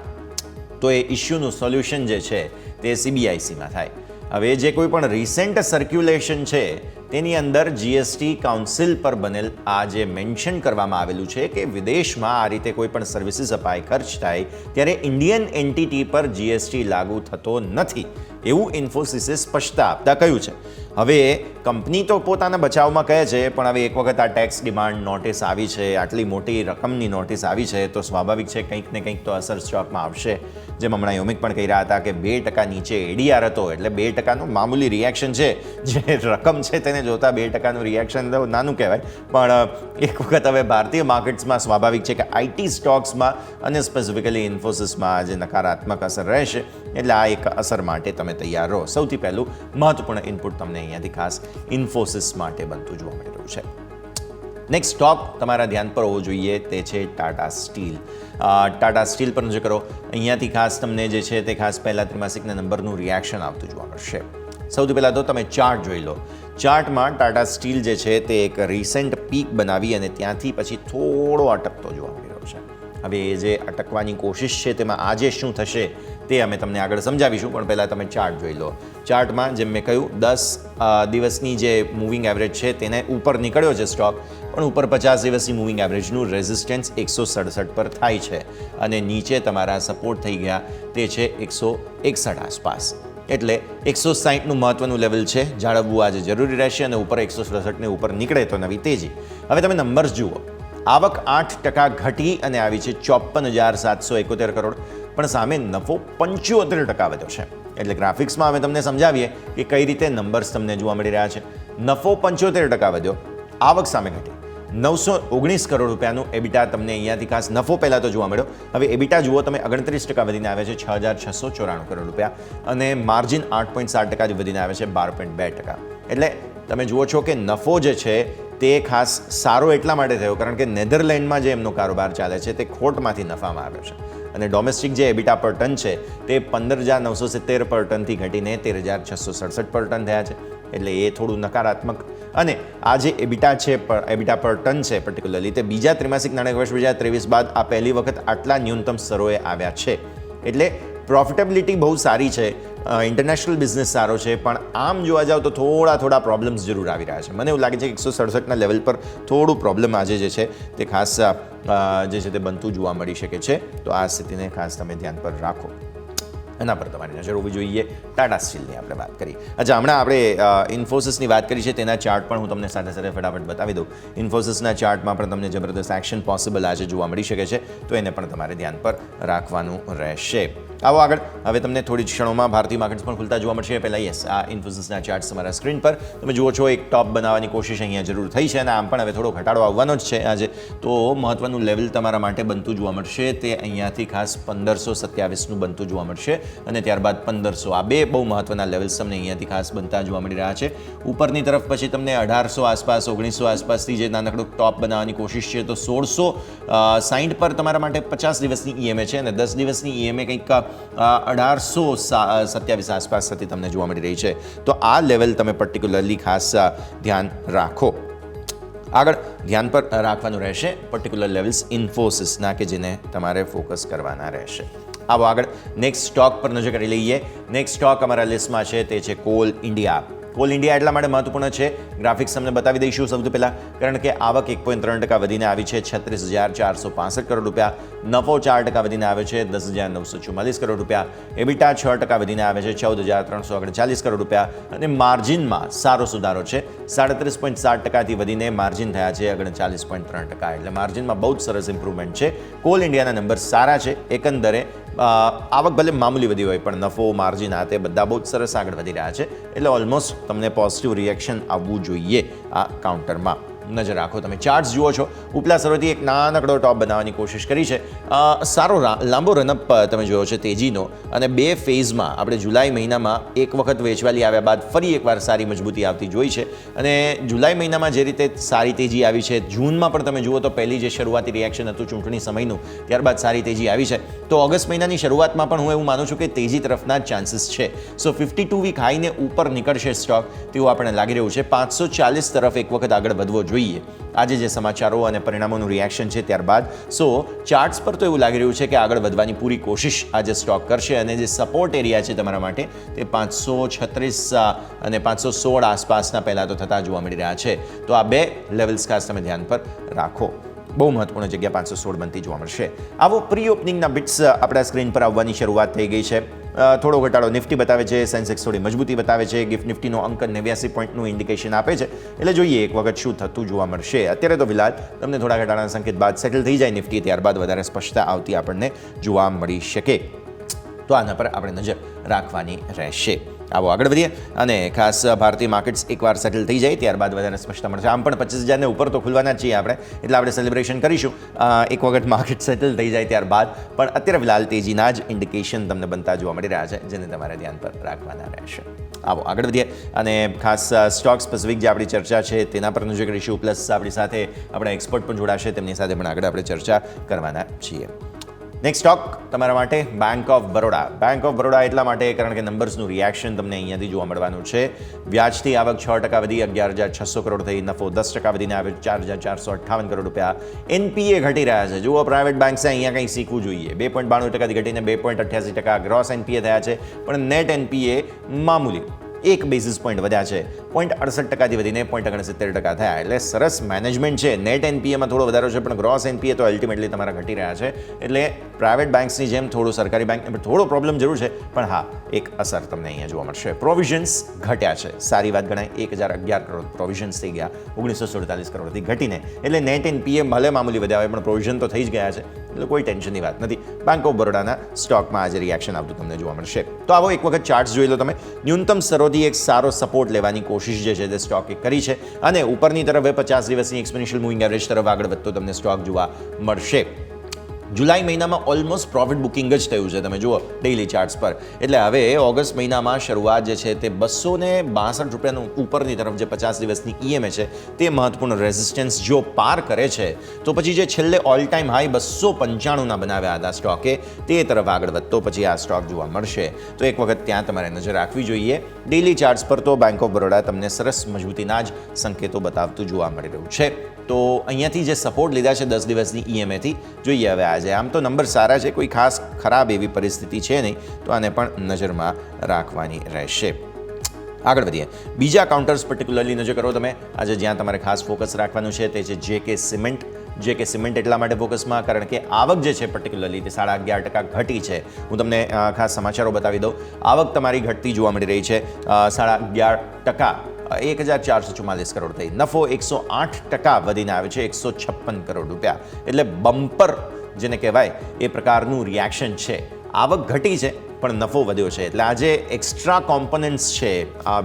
[SPEAKER 2] તો એ ઇસ્યુનું સોલ્યુશન જે છે તે CBICમાં થાય. હવે જે કોઈ પણ રિસેન્ટ સર્ક્યુલેશન છે તેની અંદર જીએસટી કાઉન્સિલ પર બનેલ આ જે મેન્શન કરવામાં આવેલું છે કે વિદેશમાં આ રીતે કોઈ પણ સર્વિસીસ અપાય, ખર્ચ થાય ત્યારે ઇન્ડિયન એન્ટિટી પર જીએસટી લાગુ થતો નથી, એવું ઇન્ફોસિસે સ્પષ્ટતા આપતા કહ્યું છે. હવે કંપની તો પોતાના બચાવમાં કહે છે, પણ હવે એક વખત આ ટેક્સ ડિમાન્ડ નોટિસ આવી છે, આટલી મોટી રકમની નોટિસ આવી છે, તો સ્વાભાવિક છે કંઈક ને કંઈક તો અસર સ્ટોકમાં આવશે. જેમ હમણાં યોમિક પણ કહી રહ્યા હતા કે 2% નીચે એડીઆર હતો, એટલે 2%નું મામૂલી રિએક્શન છે. જે રકમ છે તેને જોતા 2%નું રિએક્શન તો નાનું કહેવાય, પણ એક વખત હવે ભારતીય માર્કેટ્સમાં સ્વાભાવિક છે કે આઈટી સ્ટોક્સમાં અને સ્પેસિફિકલી ઇન્ફોસિસમાં આજે નકારાત્મક અસર રહેશે, એટલે આ એક અસર માટે તમે તૈયાર રહો. સૌથી પહેલું મહત્વપૂર્ણ ઇનપુટ તમને અહીંયાથી ખાસ ઇન્ફોસિસ માટે બનતું જોવા મળી રહ્યું છે. નેક્સ્ટ સ્ટોક તમારા ધ્યાન પર હોવો જોઈએ તે છે ટાટા સ્ટીલ. ટાટા સ્ટીલ પર નજર કરો, અહીંયાથી ખાસ તમને જે છે તે ખાસ પહેલા ત્રિમાસિકના નંબરનું રિએક્શન આવતું જોવા મળશે. સૌથી પહેલાં તો તમે ચાર્ટ જોઈ લો. ચાર્ટમાં ટાટા સ્ટીલ જે છે તે એક રિસેન્ટ પીક બનાવી અને ત્યાંથી પછી થોડો અટકતો જોવા મળી રહ્યો છે. હવે એ જે અટકવાની કોશિશ છે તેમાં આજે શું થશે તે અમે તમને આગળ સમજાવીશું, પણ પહેલાં તમે ચાર્ટ જોઈ લો. ચાર્ટમાં જેમ મેં કહ્યું 10 દિવસની જે મૂવિંગ એવરેજ છે તેને ઉપર નીકળ્યો છે સ્ટોક, પણ ઉપર 50 દિવસની મૂવિંગ એવરેજનું રેઝિસ્ટન્સ 167 પર થાય છે અને નીચે તમારા સપોર્ટ થઈ ગયા તે છે 161 આસપાસ. એટલે 160નું મહત્વનું લેવલ છે, જાળવવું આજે જરૂરી રહેશે અને ઉપર 167ને ઉપર નીકળે તો નવી તેજી. હવે તમે નંબર્સ જુઓ. આવક 8% ઘટી અને આવી છે 54,771 કરોડ, પણ સામે નફો 75% વધ્યો છે. એટલે ગ્રાફિક્સમાં અમે તમને સમજાવીએ કે કઈ રીતે નંબર્સ તમને જોવા મળી રહ્યા છે. નફો 75% વધ્યો, આવક સામે ઘટી. 919 કરોડ રૂપિયાનું એબિટા તમને અહીંયાથી ખાસ નફો પહેલાં તો જોવા મળ્યો. હવે એબિટા જુઓ તમે 38% વધીને આવે છે 6,694 કરોડ રૂપિયા અને માર્જિન 8.7% વધીને આવે છે 12.2%. એટલે તમે જુઓ છો કે નફો જે છે તે ખાસ સારો એટલા માટે થયો કારણ કે નેધરલેન્ડમાં જે એમનો કારોબાર ચાલે છે તે ખોટમાંથી નફામાં આવ્યો છે અને ડોમેસ્ટિક જે એબિટા પર ટન છે તે 15,970 પર ટનથી ઘટીને 13,667 પર ટન થયા છે, એટલે એ થોડું નકારાત્મક. અને આ જે એબિટા પર ટન છે પર્ટિક્યુલરલી તે બીજા ત્રિમાસિક નાણાકીય વર્ષ 2023 બાદ આ પહેલી વખત આટલા ન્યૂનતમ સ્તરોએ આવ્યા છે, એટલે પ્રોફિટેબિલિટી બહુ સારી છે, ઇન્ટરનેશનલ બિઝનેસ સારો છે, પણ આમ જોવા જાવ તો થોડા પ્રોબ્લેમ્સ જરૂર આવી રહ્યા છે. મને એવું લાગે છે કે 167ના લેવલ પર થોડું પ્રોબ્લેમ આજે જે છે તે ખાસ જે છે તે બનતું જોવા મળી શકે છે, તો આ સ્થિતિને ખાસ તમે ધ્યાન પર રાખો. એના પર તમારી નજર હોવી જોઈએ. ટાટા સ્ટીલની આપણે વાત કરી. અચ્છા, હમણાં આપણે ઇન્ફોસિસની વાત કરી છે, તેના ચાર્ટ પણ હું તમને સાથે ફટાફટ બતાવી દઉં. ઇન્ફોસિસના ચાર્ટમાં પણ તમને જબરદસ્ત એક્શન પોસિબલ આજે જોવા મળી શકે છે, તો એને પણ તમારે ધ્યાન પર રાખવાનું રહેશે. આવો આગળ. હવે તમને થોડી જ ક્ષણોમાં ભારતીય માર્કેટ્સ પણ ખુલતા જોવા મળશે. પહેલાં યસ, આ ઇન્ફોસિસના ચાર્ટ્સ તમારા સ્ક્રીન પર તમે જુઓ છો. એક ટોપ બનાવવાની કોશિશ અહીંયા જરૂર થઈ છે અને આમ પણ હવે થોડો ઘટાડો આવવાનો જ છે આજે, તો મહત્વનું લેવલ તમારા માટે બનતું જોવા મળશે તે અહીંયાથી ખાસ 1527નું બનતું જોવા મળશે અને ત્યારબાદ 1500. આ બે બહુ મહત્વના લેવલ્સ તમને અહીંયાથી ખાસ બનતા જોવા મળી રહ્યા છે. ઉપરની તરફ પછી તમને 1800 આસપાસ 1900 આસપાસથી જે નાનકડું ટોપ બનાવવાની કોશિશ છે, તો 1660 પર તમારા માટે 50 દિવસની ઈએમએ છે અને 10 દિવસની ઈએમએ કંઈક 1827 આસપાસ થતી તમને જોવા મળી રહી છે, તો આ લેવલ તમે પર્ટિક્યુલરલી ખાસ ધ્યાન રાખો. આગળ ધ્યાન પર રાખવાનું રહેશે પર્ટિક્યુલર લેવલ્સ ઇન્ફોસિસના કે જેને તમારે ફોકસ કરવાના રહેશે. આવો આગળ નેક્સ્ટ સ્ટોક પર નજર કરી લઈએ. નેક્સ્ટ સ્ટોક અમારા લિસ્ટમાં છે તે છે કોલ ઇન્ડિયા. કોલ ઇન્ડિયા એટલા માટે મહત્વપૂર્ણ છે, ગ્રાફિક્સ તમને બતાવી દઈશું સૌથી પહેલાં, કારણ કે આવક 1.3% વધીને આવી છે 36,465 કરોડ રૂપિયા, નફો 4% વધીને આવે છે 10,944 કરોડ રૂપિયા, એબિટા 6% વધીને આવે છે 14,340 કરોડ રૂપિયા અને માર્જિનમાં સારો સુધારો છે, 37.7%થી વધીને માર્જિન થયા છે 39.3%, એટલે માર્જિનમાં બહુ જ સરસ ઇમ્પ્રુવમેન્ટ છે. કોલ ઇન્ડિયાના નંબર સારા છે. એકંદરે આવક ભલે મામૂલી વધી હોય પણ નફો, માર્જિન આ તે બધા બહુ જ સરસ આગળ વધી રહ્યા છે, એટલે ઓલમોસ્ટ તમને પોઝિટિવ રિએક્શન આવવું જોઈએ આ કાઉન્ટરમાં. નજર રાખો. તમે ચાર્ટ્સ જુઓ છો, ઉપલા સ્તરોથી એક નાનકડો ટોપ બનાવવાની કોશિશ કરી છે, સારો લાંબો રનઅપ તમે જોયો છે તેજીનો, અને બે ફેઝમાં આપણે જુલાઈ મહિનામાં એક વખત વેચવાલી આવ્યા બાદ ફરી એકવાર સારી મજબૂતી આવતી જોઈ છે અને જુલાઈ મહિનામાં જે રીતે સારી તેજી આવી છે, જૂનમાં પણ તમે જુઓ તો પહેલી જે શરૂઆતી રિએક્શન હતું ચૂંટણી સમયનું, ત્યારબાદ સારી તેજી આવી છે, તો ઓગસ્ટ મહિનાની શરૂઆતમાં પણ હું એવું માનું છું કે તેજી તરફના ચાન્સીસ છે. સો 52 વીક હાઈને ઉપર નીકળશે સ્ટોક તેવું આપણને લાગી રહ્યું છે. 540 તરફ એક વખત આગળ વધવો જોઈએ આજે જે સમાચારો અને પરિણામોનું રિએક્શન છે ત્યારબાદ. સો ચાર્ટ્સ પર તો એવું લાગી રહ્યું છે કે આગળ વધવાની પૂરી કોશિશ આજે સ્ટોક કરશે અને જે સપોર્ટ એરિયા છે તમારા માટે તે 536 અને 516 આસપાસના પહેલાં તો થતા જોવા મળી રહ્યા છે, તો આ બે લેવલ્સ ખાસ તમે ધ્યાન પર રાખો. બહુ મહત્વપૂર્ણ જગ્યા 516 બનતી જોવા મળશે. આવો પ્રી ઓપનિંગના બિટ્સ આપણા સ્ક્રીન પર આવવાની શરૂઆત થઈ ગઈ છે. થોડો ઘટાડો નિફ્ટી બતાવે છે, સેન્સેક્સ થોડી મજબૂતી બતાવે છે, ગિફ્ટ નિફ્ટીનો અંક 89 પોઈન્ટનું ઇન્ડિકેશન આપે છે, એટલે જોઈએ એક વખત શું થતું જોવા મળશે. અત્યારે તો ફિલહાલ તમને થોડા ઘટાડાના સંકેત બાદ સેટલ થઈ જાય નિફ્ટી, ત્યારબાદ વધારે સ્પષ્ટતા આવતી આપણને જોવા મળી શકે, તો આના પર આપણે નજર રાખવાની રહેશે. આવો આગળ વધીએ અને ખાસ ભારતીય માર્કેટ્સ એકવાર સેટલ થઈ જાય ત્યારબાદ વધારે સ્પષ્ટતા મળશે. આમ પણ 25,000ને ઉપર તો ખુલવાના જ છીએ આપણે, એટલે આપણે સેલિબ્રેશન કરીશું એક વખત માર્કેટ સેટલ થઈ જાય ત્યારબાદ, પણ અત્યારે ફિલહાલ તેજીના જ ઇન્ડિકેશન તમને બનતા જોવા મળી રહ્યા છે, જેને તમારે ધ્યાન પર રાખવાના રહેશે. આવો આગળ વધીએ અને ખાસ સ્ટોક સ્પેસિફિક જે આપણી ચર્ચા છે તેના પર નજર કરીશું, પ્લસ આપણી સાથે આપણા એક્સપર્ટ પણ જોડાશે, તેમની સાથે પણ આગળ આપણે ચર્ચા કરવાના છીએ. નેક્સ્ટ સ્ટોક તમારા માટે bank of Baroda. Bank of Baroda એટલા માટે કારણ કે નંબર્સનું રિએક્શન તમને અહીંયાથી જોવા મળવાનું છે. વ્યાજથી આવક 6% વધી 11,600 કરોડ થઈ, નફો 10% વધીને આવે 4,458 કરોડ રૂપિયા. એનપીએ ઘટી રહ્યા છે. જુઓ, પ્રાઇવેટ બેંક્સે અહીંયા કંઈ શીખવું જોઈએ. 2.92% ઘટીને 2.88% ગ્રોસ એનપીએ થયા છે, પણ નેટ એનપીએ મામૂલી 1 બેઝિસ પોઈન્ટ વધ્યા છે, 0.68%થી વધીને 0.69% થયા, એટલે સરસ મેનેજમેન્ટ છે. નેટ એનપીએમાં થોડો વધારો છે, પણ ગ્રોસ એનપીએ તો અલ્ટિમેટલી તમારા ઘટી રહ્યા છે, એટલે પ્રાઇવેટ બેંક્સની જેમ થોડું સરકારી બેંકને થોડો પ્રોબ્લેમ જરૂર છે, પણ હા એક અસર તમને અહીંયા જોવા મળશે. પ્રોવિઝન્સ ઘટ્યા છે, સારી વાત ગણાય. 1,011 કરોડ પ્રોવિઝન્સ થઈ ગયા 1947 કરોડથી ઘટીને, એટલે નેટ એનપીએ ભલે મામૂલી વધ્યા હોય પણ પ્રોવિઝન તો થઈ જ ગયા છે, એટલે કોઈ ટેન્શનની વાત નથી. બેંક ઓફ બરોડાના સ્ટોકમાં આજે રિએક્શન આવતું તમને જોવા મળશે. તો આવો એક વખત ચાર્ટ્સ જોઈ લો તમે. ન્યૂનતમ સ્તરોથી એક સારો સપોર્ટ લેવાની કોશિશ જે છે તે સ્ટોકે કરી છે અને ઉપરની તરફ 50 દિવસની એક્સપોનેન્શિયલ મૂવિંગ એવરેજ તરફ આગળ વધતો તમને સ્ટોક જોવા મળશે. જુલાઈ મહિનામાં ઓલમોસ્ટ પ્રોફિટ બુકિંગ જ થયું છે, તમે જુઓ ડેઇલી ચાર્ટ્સ પર. એટલે હવે ઓગસ્ટ મહિનામાં શરૂઆત જે છે તે 262 રૂપિયાનું ઉપરની તરફ જે 50 દિવસની EMA છે તે મહત્વપૂર્ણ રેઝિસ્ટન્સ જો પાર કરે છે તો પછી જે છેલ્લે ઓલ ટાઈમ હાઈ 295ના બનાવ્યા હતા સ્ટોકે તે તરફ આગળ વધતો પછી આ સ્ટોક જોવા મળશે. તો એક વખત ત્યાં તમારે નજર રાખવી જોઈએ. ડેઇલી ચાર્ટ્સ પર તો બેંક ઓફ બરોડા તમને સરસ મજબૂતીના જ સંકેતો બતાવતું જોવા મળી રહ્યું છે. તો અહીંયાથી જે સપોર્ટ લીધા છે 10 દિવસની EMAથી, જોઈએ હવે આજે. આમ તો નંબર સારા છે, કોઈ ખાસ ખરાબ એવી પરિસ્થિતિ છે નહીં, તો આને પણ નજરમાં રાખવાની રહેશે. આગળ વધીએ. બીજા કાઉન્ટર્સ પર્ટિક્યુલરલી નજર કરો તમે. આજે જ્યાં તમારે ખાસ ફોકસ રાખવાનું છે તે છે JK સિમેન્ટ. JK સિમેન્ટ એટલા માટે ફોકસમાં કારણ કે આવક જે છે પર્ટિક્યુલરલી તે 11.5% ઘટી છે. હું તમને ખાસ સમાચારો બતાવી દઉં. આવક તમારી ઘટતી જોવા મળી રહી છે 11.5%. 1444 કરોડ થઈ. નફો 108% વધીને આવે છે 156 કરોડ રૂપિયા. એટલે બમ્પર જેને કહેવાય એ પ્રકારનું રિએક્શન છે. આવક ઘટી છે પણ નફો વધ્યો છે. એટલે આજે એક્સ્ટ્રા કોમ્પોનન્ટ્સ છે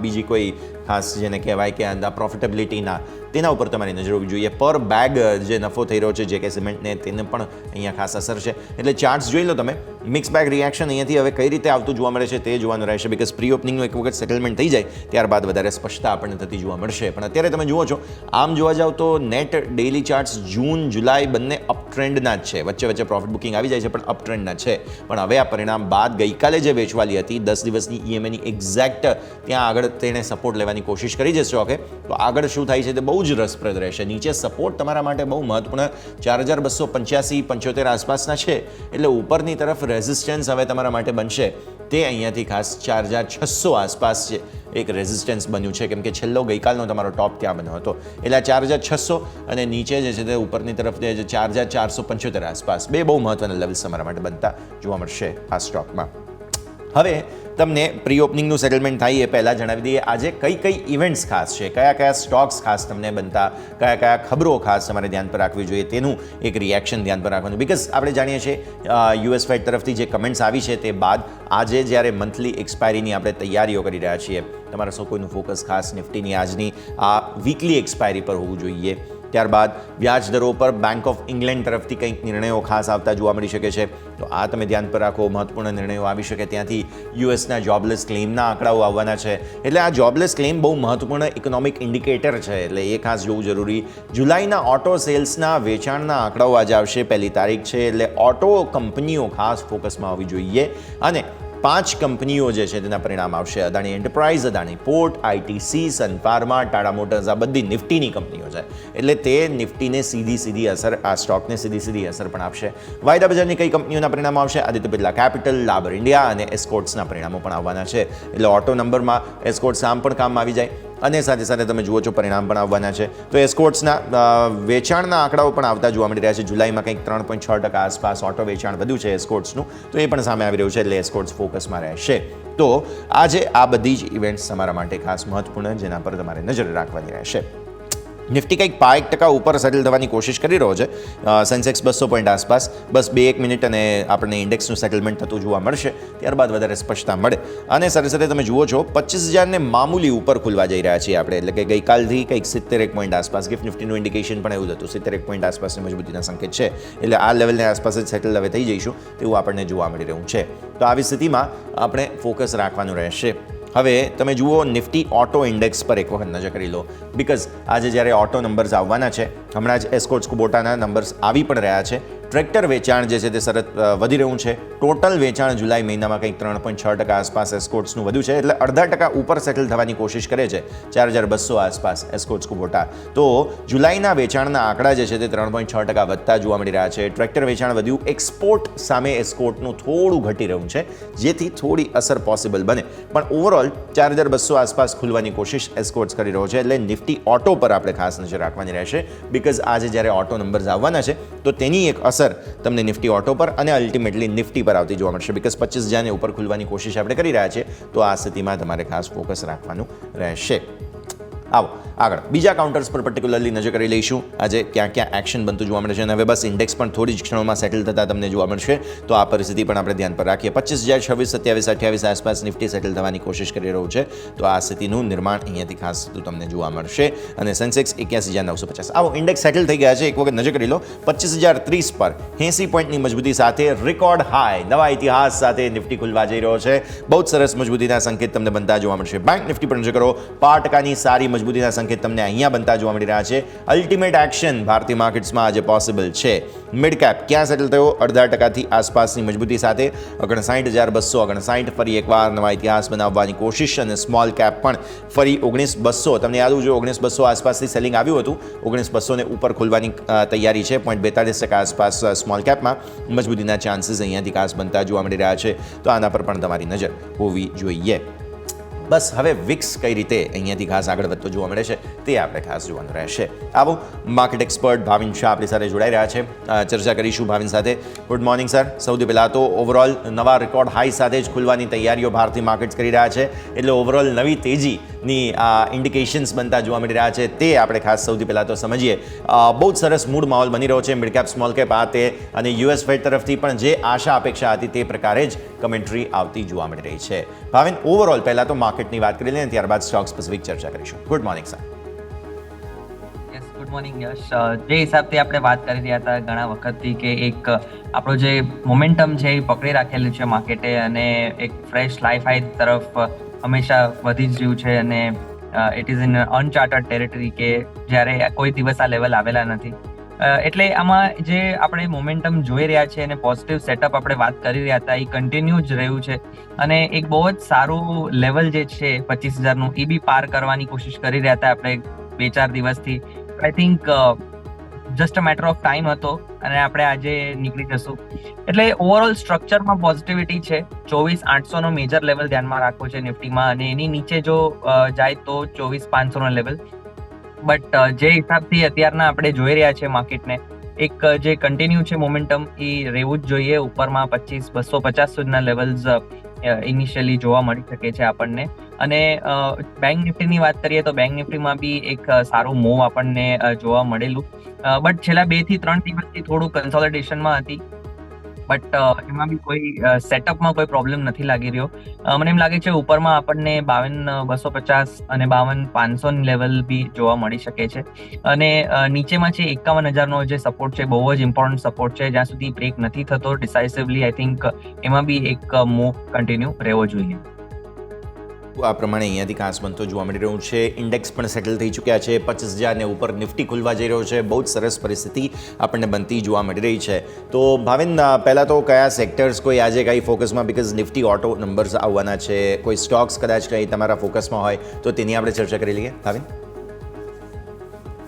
[SPEAKER 2] બીજી કોઈ ખાસ જેને કહેવાય કે આના પ્રોફિટેબિલિટીના, તેના ઉપર તમારી નજર હોવી જોઈએ. પર બેગ જે નફો થઈ રહ્યો છે JK સિમેન્ટને તેને પણ અહીંયા ખાસ અસર છે. એટલે ચાર્ટ્સ જોઈ લો તમે. મિક્સ બેગ રિએક્શન અહીંયાથી હવે કઈ રીતે આવતું જોવા મળે છે તે જોવાનું રહેશે. બીકોઝ પ્રી ઓપનિંગનું એક વખત સેટલમેન્ટ થઈ જાય ત્યારબાદ વધારે સ્પષ્ટતા આપણને થતી જોવા મળશે. પણ અત્યારે તમે જુઓ છો આમ જોવા જાવ તો નેટ ડેઇલી ચાર્ટ્સ જૂન જુલાઈ બંને અપ ટ્રેન્ડના જ છે. વચ્ચે વચ્ચે પ્રોફિટ બુકિંગ આવી જાય છે પણ અપ ટ્રેન્ડના છે. પણ હવે આ પરિણામ બાદ ગઈકાલે જે વેચવાલી હતી 10 દિવસની EMAની એક્ઝેક્ટ ત્યાં આગળ તેણે સપોર્ટ લેવાની કોશિશ કરી છે સ્ટોકે. તો આગળ શું થાય છે તે બહુ જ રસપ્રદ રહેશે. નીચે સપોર્ટ તમારા માટે બહુ મહત્વપૂર્ણ 4285-75 આસપાસના છે. એટલે ઉપરની તરફ રેઝિસ્ટન્સ હવે તમારા માટે બનશે તે અહીંયાથી ખાસ 4600 આસપાસ છે એક રેઝિસ્ટન્સ બન્યું છે, કેમ કે છેલ્લો ગઈકાલનો તમારો ટોપ ત્યાં બન્યો હતો. એટલે 4600 અને નીચે જે છે તે ઉપરની તરફ જે 4475 આસપાસ બે બહુ મહત્વના લેવલ્સ તમારા માટે બનતા જોવા મળશે આ સ્ટોકમાં. હવે તમને પ્રી ઓપનિંગનું સેટલમેન્ટ થાય એ પહેલાં જણાવી દઈએ આજે કઈ કઈ ઇવેન્ટ્સ ખાસ છે, કયા કયા સ્ટોક્સ ખાસ તમને બનતા, કયા કયા ખબરો ખાસ તમારે ધ્યાન પર રાખવી જોઈએ, તેનું એક રિએક્શન ધ્યાન પર રાખવાનું. બિકોઝ આપણે જાણીએ છીએ US ફેડ તરફથી જે કમેન્ટ્સ આવી છે તે બાદ આજે જ્યારે મંથલી એક્સપાયરીની આપણે તૈયારીઓ કરી રહ્યા છીએ, તમારા સૌ કોઈનું ફોકસ ખાસ નિફ્ટીની આજની આ વીકલી એક્સપાયરી પર હોવું જોઈએ. ત્યારબાદ વ્યાજ દરો પર બેંક ઓફ ઇંગ્લેન્ડ તરફથી કંઈક નિર્ણયો ખાસ આવતા જોવા મળી શકે છે, તો આ તમે ધ્યાન પર રાખો. મહત્વપૂર્ણ નિર્ણયો આવી શકે. ત્યાંથી યુએસના જોબલેસ ક્લેમના આંકડાઓ આવવાના છે. એટલે આ જોબલેસ ક્લેમ બહુ મહત્વપૂર્ણ ઇકોનોમિક ઇન્ડિકેટર છે, એટલે એ ખાસ જોવું જરૂરી. જુલાઈના ઓટો સેલ્સના વેચાણના આંકડાઓ આજે આવશે, 1 તારીખ છે, એટલે ઓટો કંપનીઓ ખાસ ફોકસમાં આવવી જોઈએ. અને 5 કંપનીઓ જે છે તેના પરિણામ આવશે. Adani Enterprise, Adani port, ITC, Sun Pharma, Tata motors, આ બધી નિફ્ટીની કંપનીઓ છે. એટલે તે નિફ્ટીને સીધી અસર, આ સ્ટોકને સીધી અસર પણ આપશે. વાયદા બજારની કઈ કંપનીઓના પરિણામો આવશે? આદિત્ય બિરલા કેપિટલ, ડાબર ઇન્ડિયા અને એસ્કોર્ટ્સના પરિણામો પણ આવવાના છે. એટલે ઓટો નંબરમાં એસ્કોર્ટ્સ આમ પણ કામમાં આવી જાય અને સાથે સાથે તમે જુઓ છો પરિણામ પણ આવવાના છે. તો એસ્કોર્ટ્સના વેચાણના આંકડાઓ પણ આવતા જોવા મળી રહ્યા છે. જુલાઈમાં કંઈક 3.6% આસપાસ ઓટો વેચાણ વધ્યું છે એસ્કોર્ટ્સનું, તો એ પણ સામે આવી રહ્યું છે. એટલે એસ્કોર્ટ્સ ફોકસમાં રહેશે. તો આજે આ બધી જ ઇવેન્ટ્સ તમારા માટે ખાસ મહત્વપૂર્ણ, જેના પર તમારે નજર રાખવાની રહેશે. નિફ્ટી કંઈક 5% ઉપર સેટલ થવાની કોશિશ કરી રહ્યો છે. સેન્સેક્સ 200 પોઈન્ટ આસપાસ. બસ 2-1 મિનિટ અને આપણને ઇન્ડેક્સનું સેટલમેન્ટ થતું જોવા મળશે, ત્યારબાદ વધારે સ્પષ્ટતા મળે. અને સાથે સાથે તમે જુઓ છો 25,000ને મામૂલી ઉપર ખુલવા જઈ રહ્યા છીએ આપણે. એટલે કે ગઈકાલથી કંઈક 71 પોઈન્ટ આસપાસ. ગિફ્ટ નિફ્ટીનું ઇન્ડિકેશન પણ એવું જ હતું, 71 પોઈન્ટ આસપાસની મજબૂતીના સંકેત છે. એટલે આ લેવલને આસપાસ જ સેટલ હવે થઈ જઈશું તેવું આપણને જોવા મળી રહ્યું છે. તો આવી સ્થિતિમાં આપણે ફોકસ રાખવાનું રહેશે. હવે તમે જુઓ નિફ્ટી ઓટો ઇન્ડેક્સ પર એક વખત નજર કરી લો. બિકોઝ આજે જ્યારે ઓટો નંબર્સ આવવાના છે, હમણાં જ એસ્કોર્ટ્સ કુબોટાના નંબર્સ આવી પણ રહ્યા છે. ટ્રેક્ટર વેચાણ જે છે તે સતત વધી રહ્યું છે. ટોટલ વેચાણ જુલાઈ મહિનામાં કંઈક 3.6% આસપાસ એસ્કોર્ટ્સનું વધ્યું છે. એટલે 0.5% ઉપર સેટલ થવાની કોશિશ કરે છે, 4,200 આસપાસ એસ્કોર્ટ્સ કુબોટા. તો જુલાઈના વેચાણના આંકડા જે છે તે 3.6% વધતા જોવા મળી રહ્યા છે. ટ્રેક્ટર વેચાણ વધ્યું. એક્સપોર્ટ સામે એસ્કોર્ટનું થોડું ઘટી રહ્યું છે, જેથી થોડી અસર પોસિબલ બને. પણ ઓવરઓલ 4,200 આસપાસ ખુલવાની કોશિશ એસ્કોર્ટ્સ કરી રહ્યો છે. એટલે નિફ્ટી ઓટો પર આપણે ખાસ નજર રાખવાની રહેશે. બિકોઝ આજે જ્યારે ઓટો નંબર્સ આવવાના છે તો તેની એક અસર તમને નિફ્ટી ઓટો પર અને અલ્ટિમેટલી નિફ્ટી પર આવતી જોવા મળશે. બિકોઝ 25,000ને ઉપર ખુલવાની કોશિશ આપણે કરી રહ્યા છીએ, તો આ સ્થિતિમાં તમારે ખાસ ફોકસ રાખવાનું રહેશે. આવો આગળ બીજા કાઉન્ટર્સ પર પર્ટિક્યુલરલી નજર કરી લઈશું આજે ક્યાં ક્યાં એક્શન બનતું જોવા મળે છે અને હવે બસ ઇન્ડેક્સ પણ થોડી જ ક્ષણોમાં સેટલ થતા તમને જોવા મળશે તો આ પરિસ્થિતિ પણ આપણે ધ્યાન પર રાખીએ 25,026, 27, 28 આસપાસ નિફ્ટી સેટલ થવાની કોશિશ કરી રહ્યું છે તો આ સ્થિતિનું નિર્માણ અહીંયાથી ખાસ થતું તમને જોવા મળશે અને સેન્સેક્સ 81,950. આવો ઇન્ડેક્સ સેટલ થઈ ગયા છે એક વખત નજર કરી લો 25,030 પર 80 પોઈન્ટની મજબૂતી સાથે રેકોર્ડ હાઈ નવા ઇતિહાસ સાથે નિફ્ટી ખુલવા જઈ રહ્યો છે બહુ જ સરસ મજબૂતીના સંકેત તમને બનતા જોવા મળશે. બેંક નિફ્ટી પર નજર કરો 5% સારી મજબૂતીના સંકેત તમને અહીંયા બનતા જોવા મળી રહ્યા છે. અલ્ટિમેટ એક્શન ભારતીય માર્કેટ્સમાં આજે પોસિબલ છે. મિડ કેપ ક્યાં સેટલ થયો 0.5% આસપાસની મજબૂતી સાથે 59,259 ફરી એકવાર નવા ઇતિહાસ બનાવવાની કોશિશ અને સ્મોલ કેપ પણ ફરી 19,200 તમને યાદ હોવું જોઈએ 19,200 આસપાસથી સેલિંગ આવ્યું હતું 19,200 ને ઉપર ખોલવાની તૈયારી છે 0.42% આસપાસ સ્મોલ કેપમાં મજબૂતીના ચાન્સીસ અહીંયાથી ખાસ બનતા જોવા મળી રહ્યા છે તો આના પર પણ તમારી નજર હોવી જોઈએ. બસ હવે વિક્સ કઈ રીતે અહીંયાથી ખાસ આગળ વધતો જોવા મળે છે તે આપણે ખાસ જોવાનું રહેશે. આવો માર્કેટ એક્સપર્ટ ભાવિન શાહ આપણી સાથે જોડાઈ રહ્યા છે ચર્ચા કરીશું ભાવિન સાથે. Good morning sir. સૌથી પહેલાં તો ઓવરઓલ નવા રેકોર્ડ હાઈ સાથે જ ખુલવાની તૈયારીઓ ભારતીય માર્કેટ્સ કરી રહ્યા છે એટલે ઓવરઓલ નવી તેજીની ઇન્ડિકેશન્સ બનતા જોવા મળી રહ્યા છે તે આપણે ખાસ સૌથી પહેલાં તો સમજીએ. બહુ જ સરસ મૂડ માહોલ બની રહ્યો છે મિડ કેપ સ્મોલ કેપ આ તે અને યુએસ ફેડ તરફથી પણ જે આશા અપેક્ષા હતી તે પ્રકારે જ કમેન્ટ્રી આવતી જોવા મળી રહી છે. ભાવિન ઓવરઓલ પહેલાં તો માર્કેટની વાત કરી લઈએ ત્યારબાદ સ્ટોક સ્પેસિફિક ચર્ચા કરીશું. Good morning sir.
[SPEAKER 4] Good morning Yash. જે હિસાબથી આપણે વાત કરી રહ્યા હતા ઘણા વખતથી કે એક આપણો જે મોમેન્ટમ છે એ પકડી રાખેલું છે માર્કેટે અને એક ફ્રેશ લાઈફ હાઈ તરફ હંમેશા વધી જ રહ્યું છે અને ઇટ ઇઝ ઇન અનચાર્ટર્ડ ટેરેટરી કે જ્યારે કોઈ દિવસ આ લેવલ આવેલા નથી એટલે આમાં જે આપણે મોમેન્ટમ જોઈ રહ્યા છે અને પોઝિટિવ સેટઅપ આપણે વાત કરી રહ્યા હતા એ કન્ટિન્યુ જ રહ્યું છે અને એક બહુ જ સારું લેવલ જે છે 25,000નું એ બી પાર કરવાની કોશિશ કરી રહ્યા હતા આપણે 2-4 દિવસથી. I think just a matter of time હતો અને આપણે આજે નીકળી જશું એટલે ઓવરઓલ સ્ટ્રક્ચરમાં પોઝિટિવિટી છે. 24,800નો મેજર લેવલ ધ્યાનમાં રાખવો છે નિફ્ટીમાં અને એની નીચે જો જાય તો 24,500નો લેવલ. બટ જે હિસાબથી અત્યારના આપણે જોઈ રહ્યા છે માર્કેટને એક જે કન્ટિન્યુ છે મોમેન્ટમ એ રહેવું જ જોઈએ ઉપરમાં 25,250 સુધીના લેવલ્સ ઇનિશિયલી જોવા મળી શકે છે આપણને અને બેંક નિફ્ટીની વાત કરીએ તો બેંક નિફ્ટીમાં બી એક સારું મૂવ આપણને જોવા મળેલું બટ છેલ્લા 2 થી 3 દિવસથી થોડું કન્સોલિડેશનમાં હતી બટ એમાં બી કોઈ સેટઅપમાં કોઈ પ્રોબ્લેમ નથી લાગી રહ્યો. મને એમ લાગે છે ઉપરમાં આપણને 52,250 અને 52,500 લેવલ બી જોવા મળી શકે છે અને નીચેમાં છે 51,000નો જે સપોર્ટ છે બહુ જ ઇમ્પોર્ટન્ટ સપોર્ટ છે જ્યાં સુધી બ્રેક નથી થતો ડિસાઇસિવલી આઈ થિંક એમાં બી એક મૂવ કન્ટિન્યુ રહેવો જોઈએ.
[SPEAKER 2] આ પ્રમાણે અહીંયાથી ખાસ બનતો જોવા મળી રહ્યું છે. ઇન્ડેક્સ પણ સેટલ થઈ ચૂક્યા છે 25,000 ને ઉપર નિફ્ટી ખુલવા જઈ રહ્યો છે બહુ જ સરસ પરિસ્થિતિ આપણને બનતી જોવા મળી રહી છે. તો ભાવિન પહેલાં તો કયા સેક્ટર્સ કોઈ આજે કંઈ ફોકસમાં બિકોઝ નિફ્ટી ઓટો નંબર્સ આવવાના છે કોઈ સ્ટોક્સ કદાચ કંઈ તમારા ફોકસમાં હોય તો તેની આપણે ચર્ચા કરી લઈએ ભાવિન.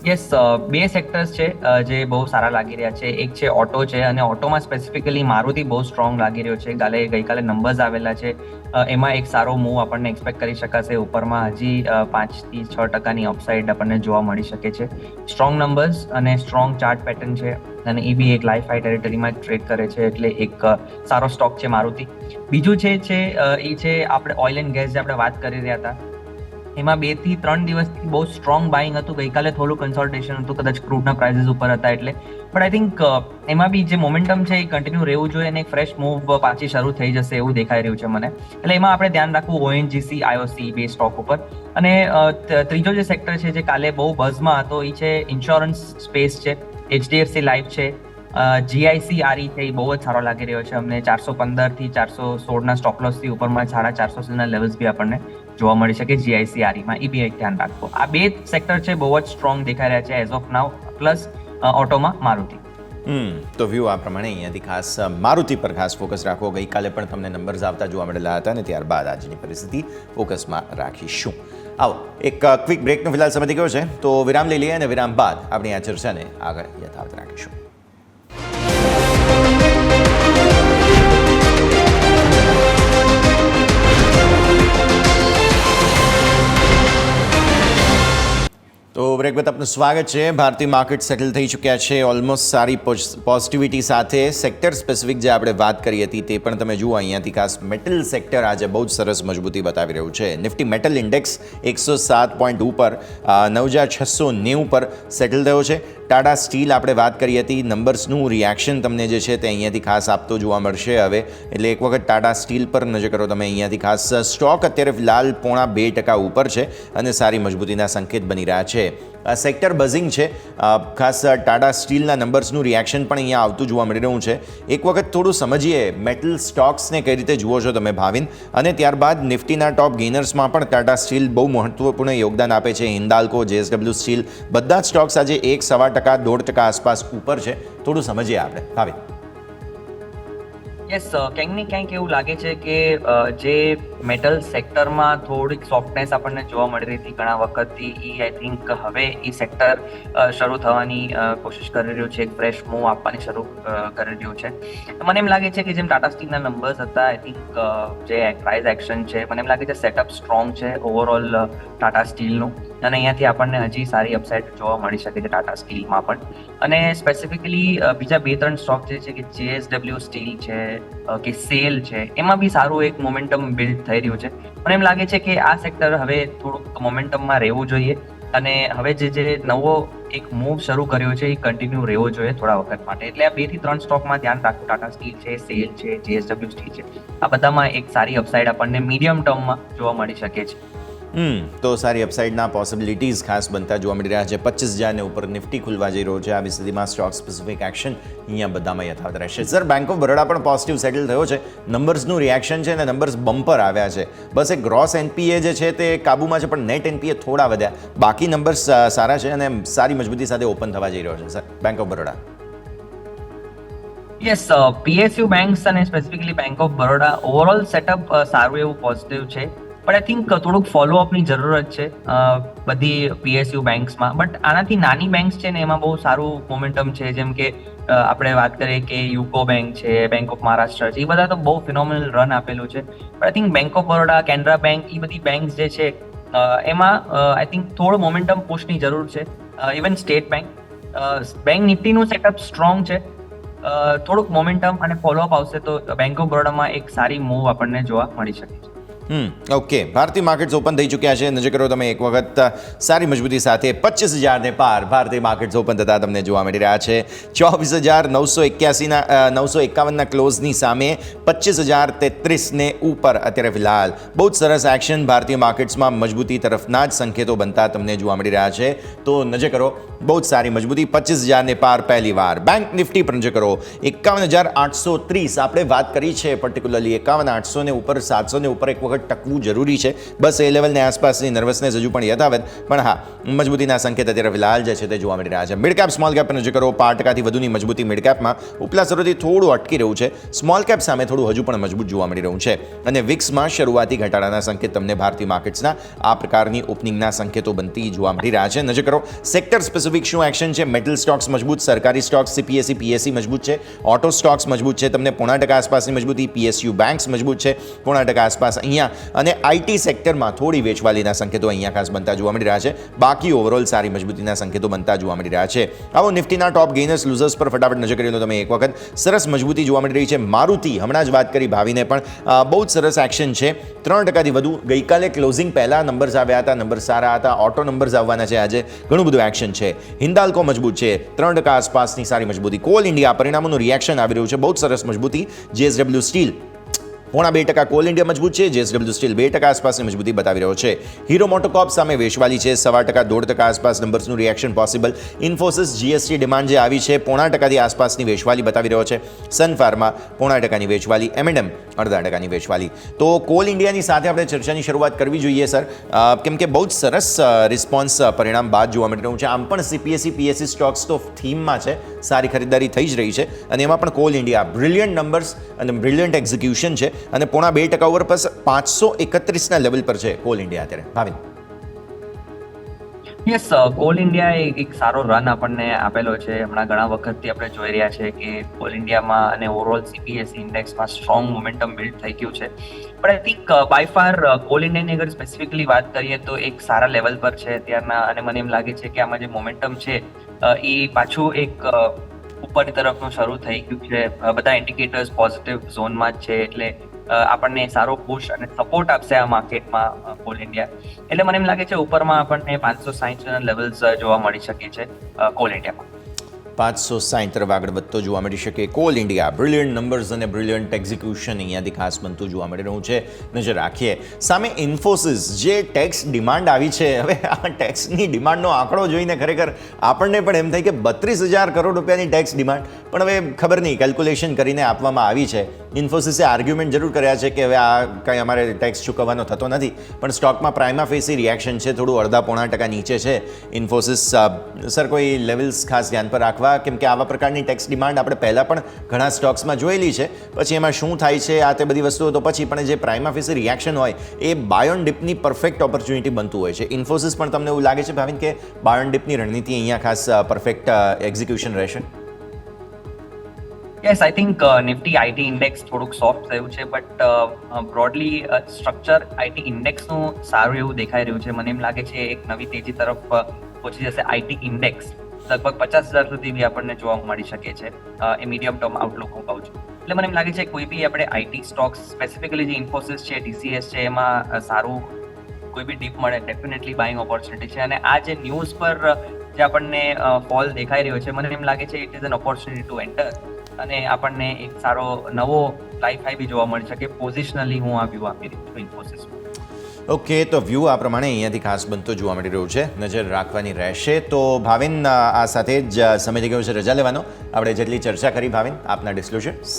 [SPEAKER 4] યસ 2 સેક્ટર્સ છે જે બહુ સારા લાગી રહ્યા છે. એક છે ઓટો છે અને ઓટોમાં સ્પેસિફિકલી મારુતિ બહુ સ્ટ્રોંગ લાગી રહ્યો છે. ગઈકાલે નંબર્સ આવેલા છે એમાં એક સારો મૂવ આપણને એક્સપેક્ટ કરી શકાશે ઉપરમાં હજી 5 થી 6% અપસાઇડ આપણને જોવા મળી શકે છે. સ્ટ્રોંગ નંબર્સ અને સ્ટ્રોંગ ચાર્ટ પેટર્ન છે અને એ બી એક લાઈફ હાઈ ટેરેટરીમાં ટ્રેડ કરે છે એટલે એક સારો સ્ટોક છે મારુતિ. બીજું છે એ છે આપણે ઓઇલ એન્ડ ગેસ જે આપણે વાત કરી રહ્યા હતા એમાં 2 થી 3 દિવસથી બહુ સ્ટ્રોંગ બાઇંગ હતું. ગઈકાલે થોડું કન્સોલિડેશન હતું કદાચ ક્રૂડના પ્રાઇસીસ ઉપર હતા એટલે બટ આઈ થિંક એમાં બી જે મોમેન્ટમ છે એ કન્ટિન્યુ રહેવું જોઈએ અને એક ફ્રેશ મૂવ પાછી શરૂ થઈ જશે એવું દેખાઈ રહ્યું છે મને એટલે એમાં આપણે ધ્યાન રાખવું ONGC IOC બે સ્ટોક ઉપર. અને ત્રીજો જે સેક્ટર છે જે કાલે બહુ બઝમાં હતો એ છે ઇન્સ્યોરન્સ સ્પેસ છે. HDFC લાઈફ છે GIC RE છે એ બહુ જ સારો લાગી રહ્યો છે અમને 415 થી 416ના સ્ટોપ લોસથી ઉપરમાં 450 સુધીના લેવલ્સ બી આપણને જોવા મળી શકે GIC REમાં એ બી એક ધ્યાન રાખવો. આ 2 સેક્ટર છે બહુ જ સ્ટ્રોંગ દેખાઈ રહ્યા છે એઝ ઓફ નાઉ પ્લસ ઓટોમાં મારુતિ.
[SPEAKER 2] તો વ્યૂ આ પ્રમાણે અહીંયાથી ખાસ મારુતિ પર ખાસ ફોકસ રાખો. ગઈકાલે પણ તમને નંબર્સ આવતા જોવા મળેલા હતા અને ત્યારબાદ આજની પરિસ્થિતિ ફોકસમાં રાખીશું. આવો એક ક્વિક બ્રેકનો ફિલહાલ સમય થઈ ગયો છે તો વિરામ લઈ લઈએ અને વિરામ બાદ આપણી આ ચર્ચાને આગળ યથાવત રાખીશું. તો બ્રેક બાદ આપનું સ્વાગત છે. ભારતીય માર્કેટ સેટલ થઈ ચૂક્યા છે ઓલમોસ્ટ સારી પોઝિટિવિટી સાથે. સેક્ટર સ્પેસિફિક જે આપણે વાત કરી હતી તે પણ તમે જુઓ અહીંયાથી. ખાસ મેટલ સેક્ટર આજે બહુ જ સરસ મજબૂતી બતાવી રહ્યું છે. નિફ્ટી મેટલ ઇન્ડેક્સ 107 પોઈન્ટ ઉપર 9690 પર સેટલ થયો છે. ટાટા સ્ટીલ આપણે વાત કરી હતી, નંબર્સનું રિએક્શન તમને જે છે તે અહીંયાથી ખાસ આપતો જોવા મળશે હવે. એટલે એક વખત ટાટા સ્ટીલ પર નજર કરો તમે અહીંયાથી. ખાસ સ્ટોક અત્યારે ફિલહાલ 0.5% ઉપર છે અને સારી મજબૂતીના સંકેત બની રહ્યા છે. સેક્ટર બઝિંગ છે. ખાસ ટાટા સ્ટીલના નંબર્સનું રિએક્શન પણ અહીંયા આવતું જોવા મળી રહ્યું છે. એક વખત થોડું સમજીએ મેટલ સ્ટોક્સને કઈ રીતે જુઓ છો તમે ભાવિન, અને ત્યારબાદ નિફ્ટીના ટોપ ગેનર્સમાં પણ ટાટા સ્ટીલ બહુ મહત્વપૂર્ણ યોગદાન આપે છે. હિન્દાલ્કો, JSW સ્ટીલ બધા જ સ્ટોક્સ આજે 1-1.25% 1.5% આસપાસ ઉપર છે. થોડું સમજીએ આપણે ભાવિન.
[SPEAKER 4] યસ, ક્યાંક ને ક્યાંક એવું લાગે છે કે જે મેટલ સેક્ટરમાં થોડીક સોફ્ટનેસ આપણને જોવા મળી રહી હતી ઘણા વખતથી, એ આઈ થિંક હવે એ સેક્ટર શરૂ થવાની કોશિશ કરી રહ્યું છે, એક ફ્રેશ મૂવ આપવાની શરૂ કરી રહ્યું છે. મને એમ લાગે છે કે જેમ ટાટા સ્ટીલના નંબર્સ હતા, આઈ થિંક જે પ્રાઇસ એક્શન છે, મને એમ લાગે છે સેટઅપ સ્ટ્રોંગ છે ઓવરઓલ ટાટા સ્ટીલનું, અને અહીંયાથી આપણને હજી સારી અપસાઇડ જોવા મળી શકે છે ટાટા સ્ટીલમાં પણ. અને સ્પેસિફિકલી બીજા 2-3 સ્ટોક જે છે કે JSW સ્ટીલ છે કે સેલ છે, એમાં બી સારું એક મોમેન્ટમ બિલ્ડ થઈ રહ્યું છે. મને એમ લાગે છે કે આ સેક્ટર હવે થોડુંક મોમેન્ટમમાં રહેવું જોઈએ, અને હવે જે નવો એક મૂવ શરૂ કર્યો છે એ કન્ટિન્યુ રહેવો જોઈએ થોડા વખત માટે. એટલે આ 2-3 સ્ટોકમાં ધ્યાન રાખવું. ટાટા સ્ટીલ છે, સેલ છે, JSW સ્ટીલ છે, આ બધામાં એક સારી અપસાઇડ આપણને મીડિયમ ટર્મમાં જોવા મળી શકે છે.
[SPEAKER 2] તો સારી અપસાઇડના પોસિબિલિટીઝ ખાસ બનતા જોવા મળી રહ્યા છે. 25,000 ઉપર નિફ્ટી ખુલવા જઈ રહ્યો છે. આવી સ્થિતિમાં સ્ટોક સ્પેસિફિક એક્શન અહીંયા બધામાં યથાવત રહેશે. સર, બેંક ઓફ બરોડા પણ પોઝિટિવ સેટલ થયો છે. નંબર્સનું રિએક્શન છે અને નંબર્સ બમ્પર આવ્યા છે. બસ એક ગ્રોસ NPA જે છે તે કાબુમાં છે, પણ નેટ NPA થોડા વધ્યા. બાકી નંબર્સ સારા છે અને સારી મજબૂતી સાથે ઓપન થવા જઈ રહ્યો છે sir bank of Baroda.
[SPEAKER 4] Yes, PSU banks અને specifically bank of Baroda overall setup સારું એવું પોઝિટિવ છે, પણ આઈ થિંક થોડુંક ફોલોઅપની જરૂરત છે બધી PSU બેંક્સમાં. બટ આનાથી નાની બેંક્સ છે ને એમાં બહુ સારું મોમેન્ટમ છે. જેમ કે આપણે વાત કરીએ કે યુકો બેંક છે, બેંક ઓફ મહારાષ્ટ્ર છે, એ બધા તો બહુ ફિનોમિનલ રન આપેલું છે. પણ I think bank of Baroda, Canara bank, એ બધી બેંક્સ જે છે એમાં આઈ થિંક થોડું મોમેન્ટમ પુશની જરૂર છે. ઇવન સ્ટેટ બેંક નિફ્ટીનું સેટઅપ સ્ટ્રોંગ છે. થોડુંક મોમેન્ટમ અને ફોલોઅપ આવશે તો બેંક ઓફ બરોડામાં એક સારી મૂવ આપણને જોવા મળી શકે છે.
[SPEAKER 2] ઓકે, ભારતીય માર્કેટ્સ ઓપન થઈ ચૂક્યા છે. નજર કરો તમે એક વખત સારી મજબૂતી સાથે 25,000 પાર ભારતીય માર્કેટ્સ ઓપન થતા તમને જોવા મળી રહ્યા છે. 24,951ના ક્લોઝની સામે 25,033 ઉપર અત્યારે ફિલહાલ. બહુ જ સરસ એક્શન ભારતીય માર્કેટ્સમાં મજબૂતી તરફના જ સંકેતો બનતા તમને જોવા મળી રહ્યા છે. તો નજર કરો, બહુ જ સારી મજબૂતી 25,000 પાર પહેલી વાર. બેંક નિફ્ટી પર નજર કરો, 51,830 આપણે વાત કરી છે પર્ટિક્યુલરલી 51,800 ઉપર 700 ઉપર એક વખત ટકવું જરૂરી છે. બસ એ લેવલની આસપાસની નર્વસનેસ હજુ પણ યથાવત, પણ હા, મજબૂતીના સંકેત અત્યારે ફિલહાલ જે છે તે જોવા મળી રહ્યા છે. મિડ કેપ સ્મોલ કેપ પર નજર કરો, 5%થી વધુની મજબૂતી મિડ કેપમાં. ઉપલા સ્તરોથી થોડું અટકી રહ્યું છે. સ્મોલ કેપ સામે થોડું હજુ પણ મજબૂત જોવા મળી રહ્યું છે. અને વિક્સમાં શરૂઆતી ઘટાડાના સંકેત તમને ભારતીય માર્કેટ્સના આ પ્રકારની ઓપનિંગના સંકેતો બનતી જોવા મળી રહ્યા છે. નજર કરો, સેક્ટર સ્પેસિફિક શું એક્શન છે. મેટલ સ્ટોક્સ મજબૂત, સરકારી સ્ટોક્સ CPSE PSE મજબૂત છે, ઓટો સ્ટોક્સ મજબૂત છે, તમને 0.5% આસપાસની મજબૂતી. PSU બેંક્સ મજબૂત છે 0.5% આસપાસ અહીંયા, અને IT સેક્ટરમાં થોડી વેચવાલીના સંકેતો અહીંયા ખાસ બનતા જોવા મળી રહ્યા છે. બાકી ઓવરઓલ સારી મજબૂતીના સંકેતો બનતા જોવા મળી રહ્યા છે. આવો નિફ્ટીના ટોપ ગેનર્સ લૂઝર્સ પર ફટાફટ નજર કરી લો તમે એક વખત. સરસ મજબૂતી જોવા મળી રહી છે. મારુતિ, હમણાં જ વાત કરી ભાવીને પણ, બહુ જ સરસ એક્શન છે. 3%થી વધુ. ગઈકાલે ક્લોઝિંગ પહેલા નંબર્સ આવ્યા હતા, નંબર સારા હતા. ઓટો નંબર્સ આવવાના છે આજે. ઘણું બધું એક્શન છે. હિન્દાલ્કો મજબૂત છે, 3% આસપાસની સારી મજબૂતી. કોલ ઇન્ડિયા પરિણામોનું રિએક્શન આવી રહ્યું છે, બહુ જ સરસ મજબૂતી. JSW steel 0.2%. કોલ ઇન્ડિયા મજબૂત છે. JSW સ્ટીલ 2% આસપાસની મજબૂતી બતાવી રહ્યો છે. હીરો મોટોકોર્પ સામે વેચવાલી છે 1.25% 1.5% આસપાસ નંબર્સનું reaction possible. Infosys GST demand જે આવી છે 0.5%થી આસપાસની વેચવાલી બતાવી રહ્યો છે. સન ફાર્મા 0.5%ની વેચવાલી. M&M 0.5%ની વેચવાલી. તો કોલ ઇન્ડિયાની સાથે આપણે ચર્ચાની શરૂઆત કરવી જોઈએ સર, કેમ કે બહુ જ સરસ રિસ્પોન્સ પરિણામ બાદ જોવા મળી રહ્યું છે. આમ પણ CPSE PSE સ્ટોક્સ તો થીમમાં છે, સારી ખરીદારી થઈ જ રહી છે, અને એમાં પણ કોલ ઇન્ડિયા બ્રિલિયન્ટ નંબર્સ અને બ્રિલિયન્ટ એક્ઝિક્યુશન છે, અને 0.2% ઉપર બસ 531ના લેવલ પર છે કોલ ઇન્ડિયા અત્યારે. ભાવિન.
[SPEAKER 4] યસ, કોલ ઇન્ડિયાએ એક સારો રન આપણને આપેલો છે. હમણાં ઘણા વખતથી આપણે જોઈ રહ્યા છે કે કોલ ઇન્ડિયામાં અને ઓવરઓલ સીપીએસસી ઇન્ડેક્સમાં સ્ટ્રોંગ મોમેન્ટમ બિલ્ડ થઈ ગયું છે. પણ I think by far coal ઇન્ડિયાની અગર સ્પેસિફિકલી વાત કરીએ તો એક સારા લેવલ પર છે અત્યારના, અને મને એમ લાગે છે કે આમાં જે મોમેન્ટમ છે એ પાછું એક ઉપરની તરફનું શરૂ થઈ ગયું છે. બધા ઇન્ડિકેટર્સ પોઝિટિવ ઝોનમાં જ છે, એટલે આપણને સારો પુશ અને સપોર્ટ આપશે આ માર્કેટમાં કોલ ઇન્ડિયા. એટલે મને એમ લાગે છે ઉપરમાં આપણને 560 લેવલ્સ જોવા મળી શકે છે કોલ ઇન્ડિયામાં.
[SPEAKER 2] 560 તરફ આગળ વધતો જોવા મળી શકે કોલ ઇન્ડિયા. બ્રિલિયન્ટ નંબર્સ અને બ્રિલિયન્ટ એક્ઝિક્યુશન અહીંયાથી ખાસ બનતું જોવા મળી રહ્યું છે. નજર રાખીએ સામે ઇન્ફોસિસ, જે ટેક્સ ડિમાન્ડ આવી છે. હવે આ ટેક્સની ડિમાન્ડનો આંકડો જોઈને ખરેખર આપણને પણ એમ થાય કે 32,000 કરોડ રૂપિયાની ટેક્સ ડિમાન્ડ, પણ હવે ખબર નહીં કેલ્ક્યુલેશન કરીને આપવામાં આવી છે. ઇન્ફોસિસે આર્ગ્યુમેન્ટ જરૂર કર્યા છે કે હવે આ કંઈ અમારે ટેક્સ ચૂકવવાનો થતો નથી, પણ સ્ટોકમાં પ્રાઇમા ફેસી રિએક્શન છે, થોડું 0.5% નીચે છે ઇન્ફોસિસ. સર, કોઈ લેવલ્સ ખાસ ધ્યાન પર રાખવા, કેમ કે આવા પ્રકારની ટેક્સ ડિમાન્ડ આપણે પહેલાં પણ ઘણા સ્ટોક્સમાં જોયેલી છે. પછી એમાં શું થાય છે આ તે બધી વસ્તુઓ તો પછી, પણ જે પ્રાઇમા ફેસી રિએક્શન હોય એ બાય ઓન ડિપની પરફેક્ટ ઓપોર્ચ્યુનિટી બનતું હોય છે. ઇન્ફોસિસ પણ તમને એવું લાગે છે ભાવિન કે બાય ઓન ડિપની રણનીતિ અહીંયા ખાસ પરફેક્ટ એક્ઝિક્યુશન રહેશે?
[SPEAKER 4] Yes, I think Nifty IT index થોડુંક સોફ્ટ થયું છે, બટ બ્રોડલી સ્ટ્રક્ચર આઈટી ઇન્ડેક્સનું સારું એવું દેખાઈ રહ્યું છે. મને એમ લાગે છે એક નવી તેજી તરફ પહોંચી જશે આઈટી ઇન્ડેક્સ. લગભગ 50,000 સુધી બી આપણને જોવા મળી શકે છે. એ મીડિયમ ટર્મ આઉટલુક હું કહું છું. એટલે મને એમ લાગે છે કોઈ બી આપણે આઈટી સ્ટોક્સ, સ્પેસિફિકલી જે ઇન્ફોસિસ છે, ટીસીએસ છે, એમાં સારું કોઈ બી ડીપ મળે ડેફિનેટલી બાઇંગ ઓપોર્ચ્યુનિટી છે. અને આ જે ન્યૂઝ પર જે આપણને ફોલ દેખાઈ રહ્યો છે, મને એમ લાગે છે it is an opportunity two enter, અને આપણને એક સારો નવો લાઈફ હાઈ બી જોવા મળી શકે. પોઝિશનલી હું આ વ્યૂ આપી રહ્યો છું ઇન્ફોસિસમાં.
[SPEAKER 2] ઓકે, તો વ્યૂ આ પ્રમાણે અહીંયાથી ખાસ બનતો જોવા મળી રહ્યું છે. નજર રાખવાની રહેશે. તો ભાવિન, આ સાથે જ સમય થઈ ગયો છે રજા લેવાનો. આપણે જેટલી ચર્ચા કરી ભાવિન, આપના disclosures.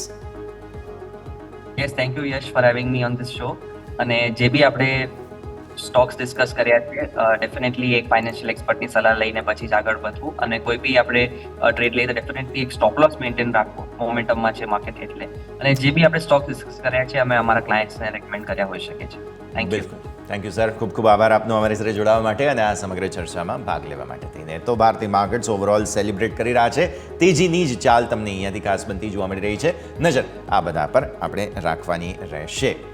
[SPEAKER 4] Yes, thank you Yash for having me on this show. અને જે બી આપણે સ્ટોક્સ ડિસ્કસ કર્યા છે, ડેફિનેટલી એક ફાઇનાન્શિયલ એક્સપર્ટની સલાહ લઈને પછી જ આગળ વધવું, અને કોઈ બી આપણે ટ્રેડ લઈએ તો ડેફિનેટલી એક સ્ટોપ લોસ મેન્ટેન રાખવું. મોમેન્ટમમાં છે માર્કેટ એટલે. અને જે બી આપણે સ્ટોક્સ ડિસ્કસ કર્યા છે અમે અમારા ક્લાયન્ટ્સને રેકમેન્ડ કર્યા હોઈ શકે છે. Thank you.
[SPEAKER 2] Thank you sir, ખૂબ ખૂબ આભાર આપનો અમારી સાથે જોડાવા માટે અને આ સમગ્ર ચર્ચામાં ભાગ લેવા માટે થઈને. તો ભારતીય માર્કેટ્સ ઓવરઓલ સેલિબ્રેટ કરી રહ્યા છે. તેજીની જ ચાલ તમને અહીંયાથી ખાસ બનતી જોવા મળી રહી છે. નજર આ બધા પર આપણે રાખવાની રહેશે.